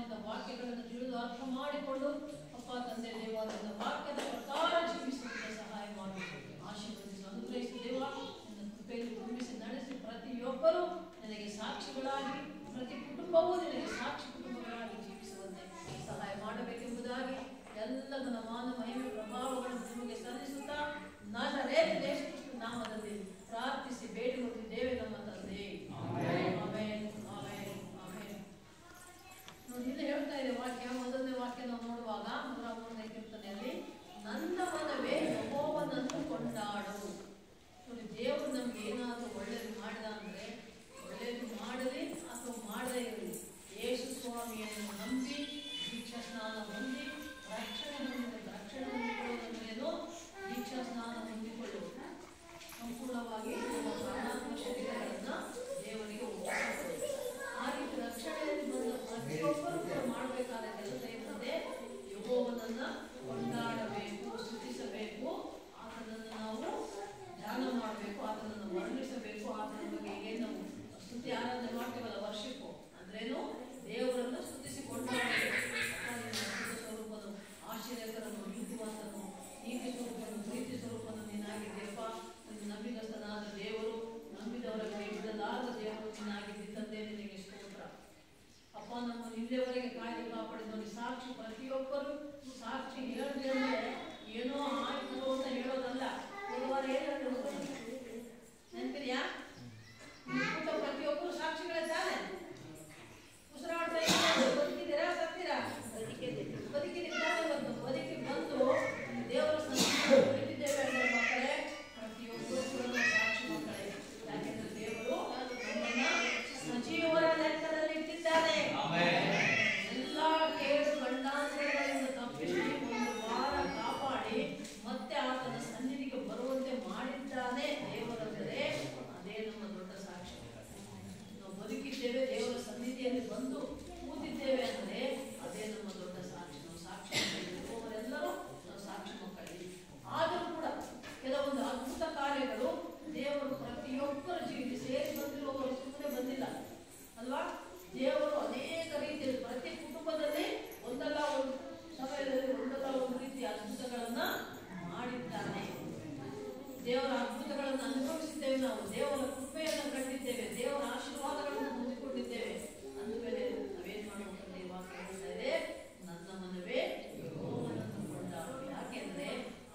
ನಿನ್ನ ವಾಕ್ಯಗಳನ್ನು ತಿಳಿದು ಅರ್ಥ ಮಾಡಿಕೊಂಡು ಅಪ್ಪ ತಂದೆ ದೇವ ನಿನ್ನ ವಾಕ್ಯದ ಪ್ರಕಾರ ಜೀವಿಸುವಂತೆ ಸಹಾಯ ಮಾಡಿ ಆಶೀರ್ವದಿಸಿ ಅನುಗ್ರಹಿಸಿ ದೇವ ನಿನ್ನ ಕೃಪೆಯಲ್ಲಿ ತುಂಬಿಸಿ ನಡೆಸಿ ಪ್ರತಿಯೊಬ್ಬರೂ ನಿನಗೆ ಸಾಕ್ಷಿಗಳಾಗಿ ಪ್ರತಿ ಕುಟುಂಬವೂ ನಿನಗೆ ಸಾಕ್ಷಿ ಕುಟುಂಬಗಳಾಗಿ ಜೀವಿಸುವಂತೆ ಸಹಾಯ ಮಾಡಬೇಕೆಂಬುದಾಗಿ ಎಲ್ಲದನ್ನ ಮಾನ ಮಹಿಮೆ ಪ್ರಭಾವಗಳನ್ನು ನಿಮಗೆ ಸಲ್ಲಿಸುತ್ತಾ ನಾಜರೇತ್ ಯೇಸು ಕ್ರಿಸ್ತನ ನಾಮದಲ್ಲಿ ಪ್ರಾರ್ಥಿಸಿ ಬೇಡಿಕೊಳ್ಳುತ್ತಿದ್ದೇವೆ ನಮ್ಮ ತಂದೆ. Amen amen amen amen. ನೋಡಿ ಇಲ್ಲಿ ಹೇಳ್ತಾ ಇದೆ ವಾಕ್ಯ, ಮೊದಲನೇ ವಾಕ್ಯ ನಾವು ನೋಡುವಾಗ 103ನೇ ಕೀರ್ತನೆಯಲ್ಲಿ ನನ್ನ ಮನವೇ ಯೆಹೋವನನ್ನು ಕೊಂಡಾಡು. ನೋಡಿ ದೇವರು ನಮ್ಗೆ ಏನಾದರೂ ಒಳ್ಳೇದು ಮಾಡಿದ ಅಂದ್ರೆ ಒಳ್ಳೇದು ಮಾಡಲಿ ಅಥವಾ ಮಾಡದೇ ಇರಲಿ ಯೇಸು ಸ್ವಾಮಿಯನ್ನು ನಂಬಿ ದೀಕ್ಷಾ ಸ್ನಾನ ಹೊಂದಿ ರಕ್ಷಣೆ ಹೊಂದಿಕೊಳ್ಳುವುದನ್ನು ದೀಕ್ಷಾ ಸ್ನಾನ ಹೊಂದಿಕೊಳ್ಳುವುದು ಸಂಪೂರ್ಣವಾಗಿ ನಮ್ಮ ಪ್ರಾಣಾತ್ಮ ಶರೀರಗಳನ್ನು ದೇವರಿಗೆ ಒಪ್ಪಿಸುತ್ತದೆ. ಆ ರೀತಿ ರಕ್ಷಣೆಯಲ್ಲಿ ಬಂದ ಪ್ರತಿಯೊಬ್ಬರು ಕೂಡ ಮಾಡಬೇಕಾದ ಕೆಲಸ ಏನಂದ್ರೆ ಯೆಹೋವನನ್ನು ಕೊಂಡಾಡಬೇಕು, ಸ್ತುತಿಸಬೇಕು, ಆತನನ್ನು ನಾವು ಧ್ಯಾನ ಮಾಡಬೇಕು, ಆತನನ್ನು ವರ್ಣಿಸಬೇಕು. ಆತನ ಬಗ್ಗೆ ಏನು ನಾವು ಸ್ತುತಿ ಆರಾಧನೆ ಮಾಡ್ತೀವಲ್ಲ, ವರ್ಷಿಪ್ಪು ಅಂದ್ರೇನು ದೇವರನ್ನು ಸ್ತುತಿಸಿ ಕೊಂಡಾಡಬೇಕು. ಸ್ವರೂಪನು ಆಶ್ಚರ್ಯಕರನು ನೀತಿವಂತನು ನೀತಿ ಸ್ವರೂಪನು ಪ್ರೀತಿ ಸ್ವರೂಪನು ನೀನಾಗಿದ್ದೀಯಪ್ಪ. ನಂಬಿಗಸ್ತನಾದ ದೇವರು, ನಂಬಿದವರ ಕೈ ಬಿಡಲಾದ ದೇವರು ನೀನಾಗಿದ್ದಂತೆ ನಿನಗೆ ಸ್ತೋತ್ರ ಅಪ್ಪ. ನಮ್ಮ ಇಲ್ಲಿಯವರೆಗೆ ಕಾಯ್ದು ಕಾಪಾಡಿ ನೋಡಿ ಸಾಕ್ಷಿ ಪ್ರತಿಯೊಬ್ಬರು ಸಾಕ್ಷಿ ಹೇಳಿದ್ರೆ ಏನೋ ಆಯ್ತು ಅಂತ ಹೇಳೋದಲ್ಲ. ಹೋದವಾರ ಏನು ನೆನಪಿದೆಯಾ? ಪ್ರತಿಯೊಬ್ಬರು ಸಾಕ್ಷಿಗಳಿದ್ದಾನೆ. ಉಸಿರಾಡ್ತಾ ಇದ್ದಾರೆ, ಬದುಕಿದ್ದೀರಾ ಸತ್ತೀರಾ? ಬದುಕಿದ್ದಾರೆ. ಬದುಕಿ ಬಂದು ದೇವರ ಸನ್ನಿಧಿಯಲ್ಲಿ ಕುಳಿತಿದ್ದೇವೆ ಅಂದರೆ ಮಕ್ಕಳೇ ಪ್ರತಿಯೊಬ್ಬರು ಕೂಡ ಸಾಕ್ಷಿ ಮಕ್ಕಳೇ. ಯಾಕೆಂದ್ರೆ ದೇವರು ನಮ್ಮನ್ನ ಸಜೀವರ ಲೆಕ್ಕದಲ್ಲಿ ಇಟ್ಟಿದ್ದಾನೆ. ಎಲ್ಲ ಕೇಡು ಗಂಡಾಂತರಗಳಿಂದ ತಪ್ಪಿಸಿ ಒಂದು ವಾರ ಕಾಪಾಡಿ ಮತ್ತೆ ಆತನ ಸನ್ನಿಧಿಗೆ ಬರುವಂತೆ ಮಾಡಿದ್ದಾನೆ ದೇವರಂದರೆ ಅದೇ ನಮ್ಮ ದೊಡ್ಡ ಸಾಕ್ಷಿ. ನಾವು ಬದುಕಿದ್ದೇವೆ, ದೇವರ ಸನ್ನಿಧಿಯಲ್ಲಿ ಬಂದು ಕೂತಿದ್ದೇವೆ ಅಂದರೆ ಅದೇ ನಮ್ಮ ದೊಡ್ಡ ಸಾಕ್ಷಿ. ನಾವು ಸಾಕ್ಷಿ ಇರುವವರೆಲ್ಲರೂ ನಾವು ಸಾಕ್ಷಿ ಮಕ್ಕಳಿಗೆ. ಆದರೂ ಕೂಡ ಕೆಲವೊಂದು ಅದ್ಭುತ ಕಾರ್ಯಗಳು ದೇವರು ಪ್ರತಿಯೊಬ್ಬರ ಜೀವಿತ ಸೇರಿ ಬಂದಿರುವವರು ಸುಮ್ಮನೆ ಬಂದಿಲ್ಲ ಅಲ್ವಾ? ದೇವರು ಅನೇಕ ರೀತಿಯಲ್ಲಿ ಪ್ರತಿ ಕುಟುಂಬದಲ್ಲಿ ಒಂದಲ್ಲ ಒಂದು ಸಮಯದಲ್ಲಿ ಒಂದಲ್ಲ ಒಂದು ರೀತಿಯ ಅದ್ಭುತಗಳನ್ನ ಮಾಡಿದ್ದಾನೆ. ದೇವರ ಅದ್ಭುತಗಳನ್ನು ಅನುಭವಿಸಿದ್ದೇವೆ, ನಾವು ದೇವರ ಕೃಪೆಯನ್ನು ಕಂಡಿದ್ದೇವೆ, ದೇವರ ಆಶೀರ್ವಾದಗಳನ್ನು ಹೊಂದಿಕೊಂಡಿದ್ದೇವೆ. ಅಂದಮೇಲೆ ನಾವೇನ್ ಮಾಡಬೇಕಂದ್ರೆ ಈ ವಾಕ್ಯ ಹೇಳ್ತಾ ಇದೆ, ನನ್ನ ಮನವೇ ಯೆಹೋವನನ್ನು ಕೊಂಡಾಡು. ಯಾಕೆಂದ್ರೆ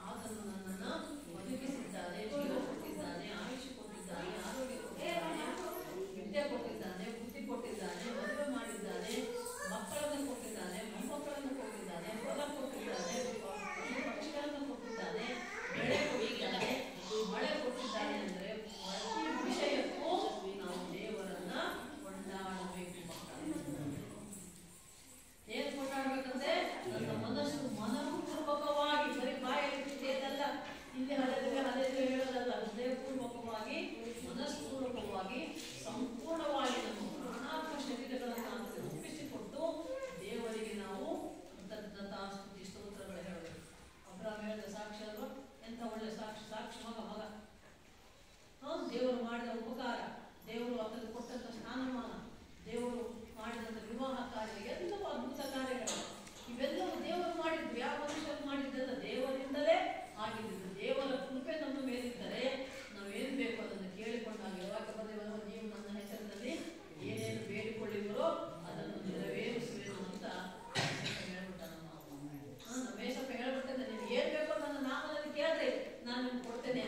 ಆತನು ನನ್ನನ್ನು ಬದುಕಿಸಿದ್ದಾನೆ, ಜೀವ ಕೊಟ್ಟಿದ್ದಾನೆ, ಆಯುಷ್ಯ ಕೊಟ್ಟಿದ್ದಾನೆ, ಆರೋಗ್ಯ ಕೊಟ್ಟಿದ್ದಾನೆ, ವಿದ್ಯೆ ಕೊಟ್ಟಿದ್ದಾನೆ, ಬುದ್ಧಿ ಕೊಟ್ಟಿದ್ದಾನೆ, ಮದುವೆ ಮಾಡಿದ್ದಾನೆ, ಮಕ್ಕಳನ್ನು ಕೊಟ್ಟಿದ್ದಾನೆ, ಮೊಮ್ಮಕ್ಕಳನ್ನು ಕೊಟ್ಟಿದ್ದಾನೆ, ಹೊಲ ಕೊಟ್ಟಿದ್ದಾನೆ, ಪಕ್ಷಿಗಳನ್ನು ಕೊಟ್ಟಿದ್ದಾನೆ, ಬೆಳೆ ಕೊಟ್ಟಿದ್ದಾನೆ, ಮಳೆ ಕೊಟ್ಟಿದ್ದಾನೆ. ಅಂದ್ರೆ ಪ್ರತಿ ವಿಷಯಕ್ಕೂ ನಾವು ದೇವರನ್ನ ಕೊಂಡಾಡಬೇಕು. ಏನ್ ಕೊಂಡಾಡ್ಬೇಕಂದ್ರೆ ನನ್ನ ಮನಃಪೂರ್ವಕವಾಗಿ, ಬರೀ ಬಾಯಲ್ಲ, ಇಲ್ಲಿ ಹಳೆದು ಹೇಳೋದಲ್ಲ, ಹೃದಯಪೂರ್ವಕವಾಗಿ ಮನಸ್ಪೂರ್ವಕವಾಗಿ ಸಂಪೂರ್ಣವಾಗಿ ನಮ್ಮ ಪ್ರಾಣಾತ್ಮ ಶರೀರಗಳನ್ನು ಒಪ್ಪಿಸಿಕೊಟ್ಟು ದೇವರಿಗೆ ನಾವು ಕೃತಜ್ಞತಾ ಸ್ತುತಿ ಸ್ತೋತ್ರಗಳು ಹೇಳಬೇಕು. ಅಬ್ರಾಮ್ ಹೇಳಿದ ಸಾಕ್ಷಿ ಅಲ್ವಾ? ಎಂಥ ಒಳ್ಳೆ ಸಾಕ್ಷಿ! ಸಾಕ್ಷಿ ಮಗ ದೇವರು ಮಾಡಿದ ಉಪಕಾರ, ದೇವರು ಅದನ್ನು ಕೊಟ್ಟಂತ ಸ್ಥಾನಮಾನ, ದೇವರು ಮಾಡಿದಂಥ ವಿವಾಹ ಕಾರ್ಯ, ಎಲ್ಲವೂ ಅದ್ಭುತ ಕಾರ್ಯಗಳು. ಇವೆಲ್ಲವೂ ದೇವರು ಮಾಡಿದ್ದು, ಯಾವ ಮನುಷ್ಯರು ಮಾಡಿದ್ದಲ್ಲ, ದೇವರಿಂದಲೇ ಆಗಿದ್ದು. ದೇವರ ಕೃಪೆ ನಮ್ಮ ಮೇಲಿದ್ದರೆ ನಾವೇನು ಬೇಕು ಅದನ್ನು ಕೇಳಿಕೊಂಡಾಗ ಯಾವಾಗ ಬಂದೇವಲ್ಲ, ನೀವು ನನ್ನ ಹೆಸರಿನಲ್ಲಿ ಏನೇನು ಬೇಡಿಕೊಳ್ಳಿವರೋ ಅದನ್ನು ನೆರವೇರಿಸುವೆನು ಅಂತ ಹೇಳ್ಬಿಟ್ಟ ನಮ್ಮ ಮೇಸಪ್ಪ ಹೇಳ್ಬಿಟ್ಟಂದ್ರೆ, ನೀವು ಏನ್ ಬೇಕೋ ನನ್ನ ನಾಮದಲ್ಲಿ ಕೇಳ್ರಿ, ನಾನು ನಿಮ್ಗೆ ಕೊಡ್ತೇನೆ.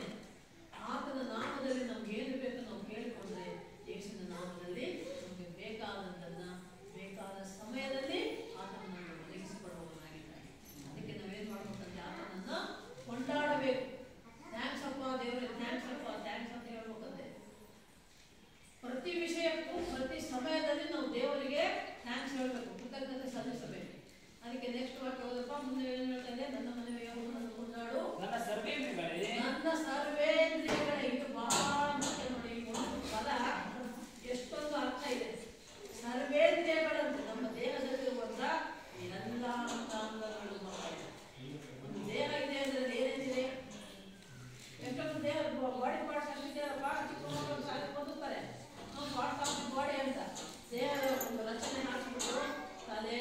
ಆತನ ನಾಮದಲ್ಲಿ ನಮ್ಗೆ ಏನು ಬೇಕು ನಾವು ಕೇಳಿಕೊಂಡ್ರೆ ಯೇಸುವಿನ ನಾಮದಲ್ಲಿ ನಮಗೆ ಬೇಕಾದಂತನ್ನ ಬೇಕಾದ ಸಮಯದಲ್ಲಿ ಆತನ ನಮಗೆ ಒದಗಿಸಿಕೊಡುವವನಾಗಿದ್ದಾನೆ. ಅದಕ್ಕೆ ನಾವೇನ್ ಮಾಡ್ಬೇಕಂದ್ರೆ ಆತನನ್ನ ಕೊಂಡಾಡಬೇಕು. ಥ್ಯಾಂಕ್ಸ್ ಅಪ್ಪ ದೇವರೇ, ಥ್ಯಾಂಕ್ಸ್ ಅಪ್ಪ, ಥ್ಯಾಂಕ್ಸ್ ಅಂತ ಹೇಳ್ಬೇಕಂತೆ. ಪ್ರತಿ ವಿಷಯಕ್ಕೂ ಪ್ರತಿ ಸಮಯದಲ್ಲಿ ನಾವು ದೇವರಿಗೆ ಥ್ಯಾಂಕ್ಸ್ ಹೇಳಬೇಕು, ಕೃತಜ್ಞತೆ ಸಲ್ಲಿಸಬೇಕು. ಅದಕ್ಕೆ ನೆಕ್ಸ್ಟ್ ವಾಕ್ಯ ಹೋದಪ್ಪ, ಮುಂದೆ ಏನು ಹೇಳ್ತಾ ಇದೆ? ನನ್ನ ಮನೆಯ ಯೆಹೋವನನ್ನು ಕೊಂಡಾಡು, ನನ್ನ ಸರ್ವೇಂದ್ರಿಯಗಳೇ. ಇದು ಬಹಳ ಮುಖ್ಯ ನೋಡಿ. ಒಂದು ಪದ ಎಷ್ಟೊಂದು ಅರ್ಥ ಇದೆ. ಸರ್ವೇಂದ್ರಿಯಗಳಂತೆ ನಮ್ಮ ದೇಹದಲ್ಲಿರುವಂತ ಎಲ್ಲ ಅಂಗಾಂಗಗಳು. ಒಂದು ದೇಹ ಇದೆ ಅಂದ್ರೆ ಏನೇನಿದೆ? ಎಷ್ಟೊಂದು ದೇಹ ಬಾಡಿ ಪಾರ್ಟ್ಸ್ ಅಷ್ಟಿದೆಯಲ್ಲಪ್ಪ, ಚಿಕ್ಕ ಮಕ್ಕಳು ಸಾಲಿ ಬಂದುತ್ತಾರೆ ಪಾರ್ಟ್ಸ್ ಆಫ್ ದಿ ಬಾಡಿ ಅಂತ ದೇಹದ ಒಂದು ರಚನೆ ಹಾಕಿಬಿಟ್ಟು ತಲೆ,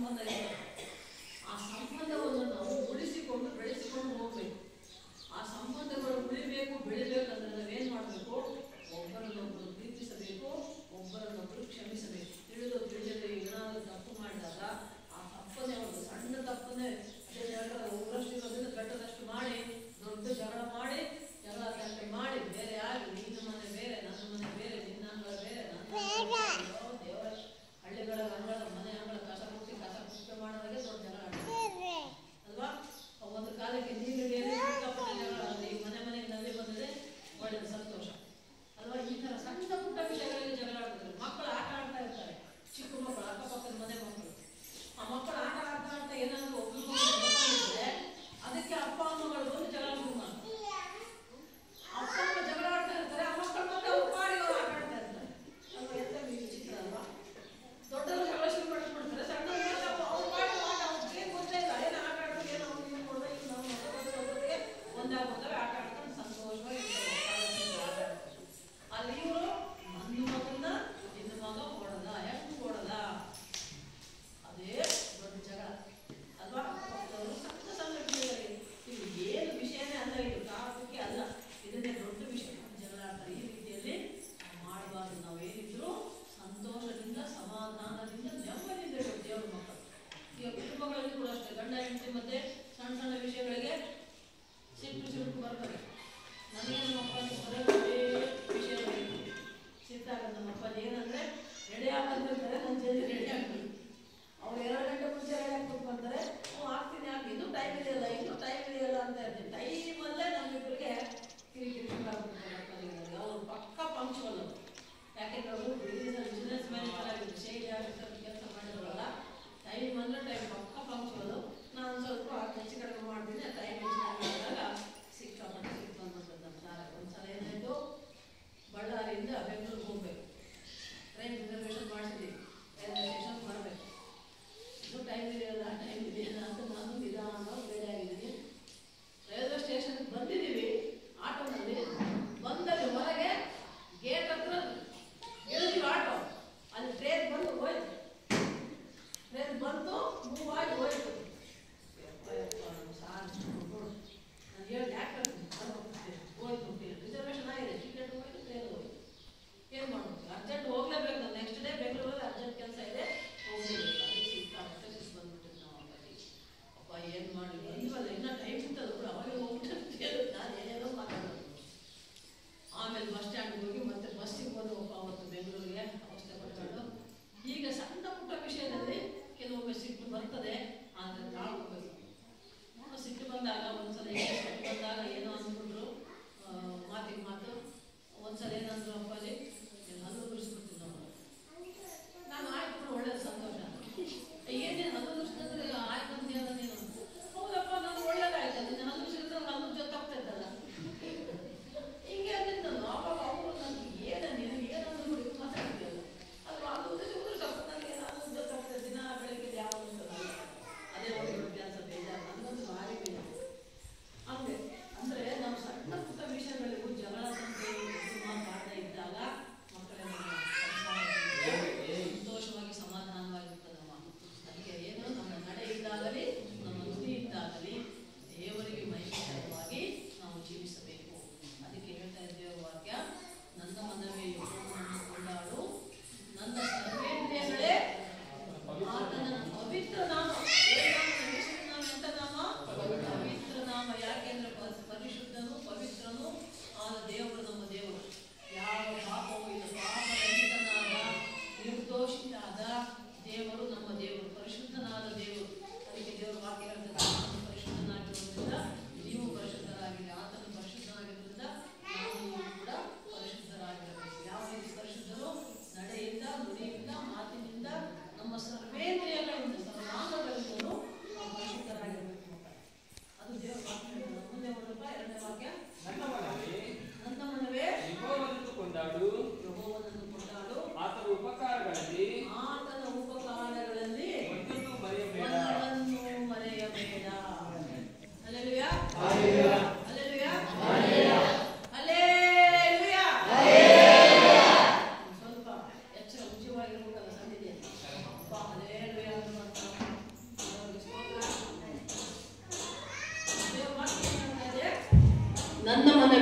ಸಂಬಂಧ ಇದೆ. ಆ ಸಂಬಂಧವನ್ನು ನಾವು ಉಳಿಸಿಕೊಂಡು ಬೆಳೆಸಿಕೊಂಡು ಹೋಗ್ಬೇಕು. ಆ ಸಂಬಂಧಗಳು ಉಳಿಬೇಕು, ಬೆಳಿಬೇಕಂದ್ರೆ ನಾವೇನು ಮಾಡಬೇಕು? ಒಬ್ಬರನ್ನೊಬ್ಬರು ಪ್ರೀತಿಸಬೇಕು, ಒಬ್ಬರನ್ನೊಬ್ಬರು ಕ್ಷಮಿಸಬೇಕು. ತಿಳಿಯದೆ ಏನಾದರೂ ತಪ್ಪು ಮಾಡಿದಾಗ ಆ ತಪ್ಪನ್ನೇ ಒಂದು ಸಣ್ಣ ತಪ್ಪನ್ನೇ ಒಬ್ಬರಷ್ಟಿರೋದ್ರಿಂದ ಬೆಟ್ಟದಷ್ಟು ಮಾಡಿ ದೊಡ್ಡ ಜಗಳ ಮಾಡಿ ಮಾಡಿ ಬೇರೆ ಆಗಿ ನಿನ್ನ ಮನೆ ಬೇರೆ, ನನ್ನ ಮನೆ ಬೇರೆ, ನಿನ್ನ ಅಂಗಳ ಬೇರೆ, ನನ್ನ ದೇವರ ಹಳ್ಳಿಗಳ ಅಂಗಳ ಮನೆ ಅಂಗಳ ಕಸ ಮುಟ್ಟಿ ಕಸ ಮುಟ್ಟ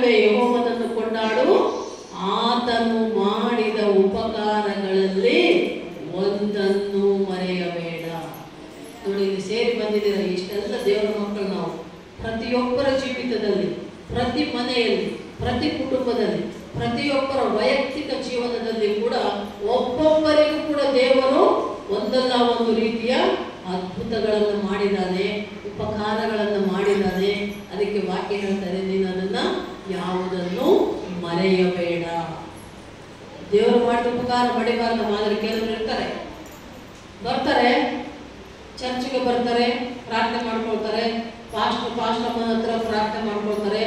ದಿನವೇ ಯೆಹೋವನನ್ನು ಕೊಂಡಾಡು, ಆತನು ಮಾಡಿದ ಉಪಕಾರಗಳಲ್ಲಿ ಒಂದನ್ನು ಮರೆಯಬೇಡ. ನೋಡಿ, ಇಲ್ಲಿ ಸೇರಿ ಬಂದಿದ್ದೀರ ಇಷ್ಟೆಲ್ಲ ದೇವರ ಮಕ್ಕಳು. ನಾವು ಪ್ರತಿಯೊಬ್ಬರ ಜೀವಿತದಲ್ಲಿ, ಪ್ರತಿ ಮನೆಯಲ್ಲಿ, ಪ್ರತಿ ಕುಟುಂಬದಲ್ಲಿ, ಪ್ರತಿಯೊಬ್ಬರ ವೈಯಕ್ತಿಕ ಜೀವನದಲ್ಲಿ ಕೂಡ ಒಬ್ಬೊಬ್ಬರಿಗೂ ಕೂಡ ದೇವರು ಒಂದಲ್ಲ ಒಂದು ರೀತಿಯ ಅದ್ಭುತಗಳನ್ನು ಮಾಡಿದ್ದಾನೆ, ಉಪಕಾರಗಳನ್ನು ಮಾಡಿದ್ದಾನೆ. ಅದಕ್ಕೆ ವಾಕ್ಯ ಹೇಳ್ತಾರೆ, ನೀನು ಅದನ್ನ ಯಾವುದನ್ನು ಮರೆಯಬೇಡ. ದೇವರು ಮಾಡಿದ ಉಪಕಾರ ಮಡಿಬಾರ್ದು. ಆದರೆ ಕೆಲವರು ಇರ್ತಾರೆ, ಬರ್ತಾರೆ, ಚರ್ಚ್ಗೆ ಬರ್ತಾರೆ, ಪ್ರಾರ್ಥನೆ ಮಾಡ್ಕೊಳ್ತಾರೆ, ಪಾಸ್ಟಮ್ಮನ ಹತ್ರ ಪ್ರಾರ್ಥನೆ ಮಾಡ್ಕೊಳ್ತಾರೆ,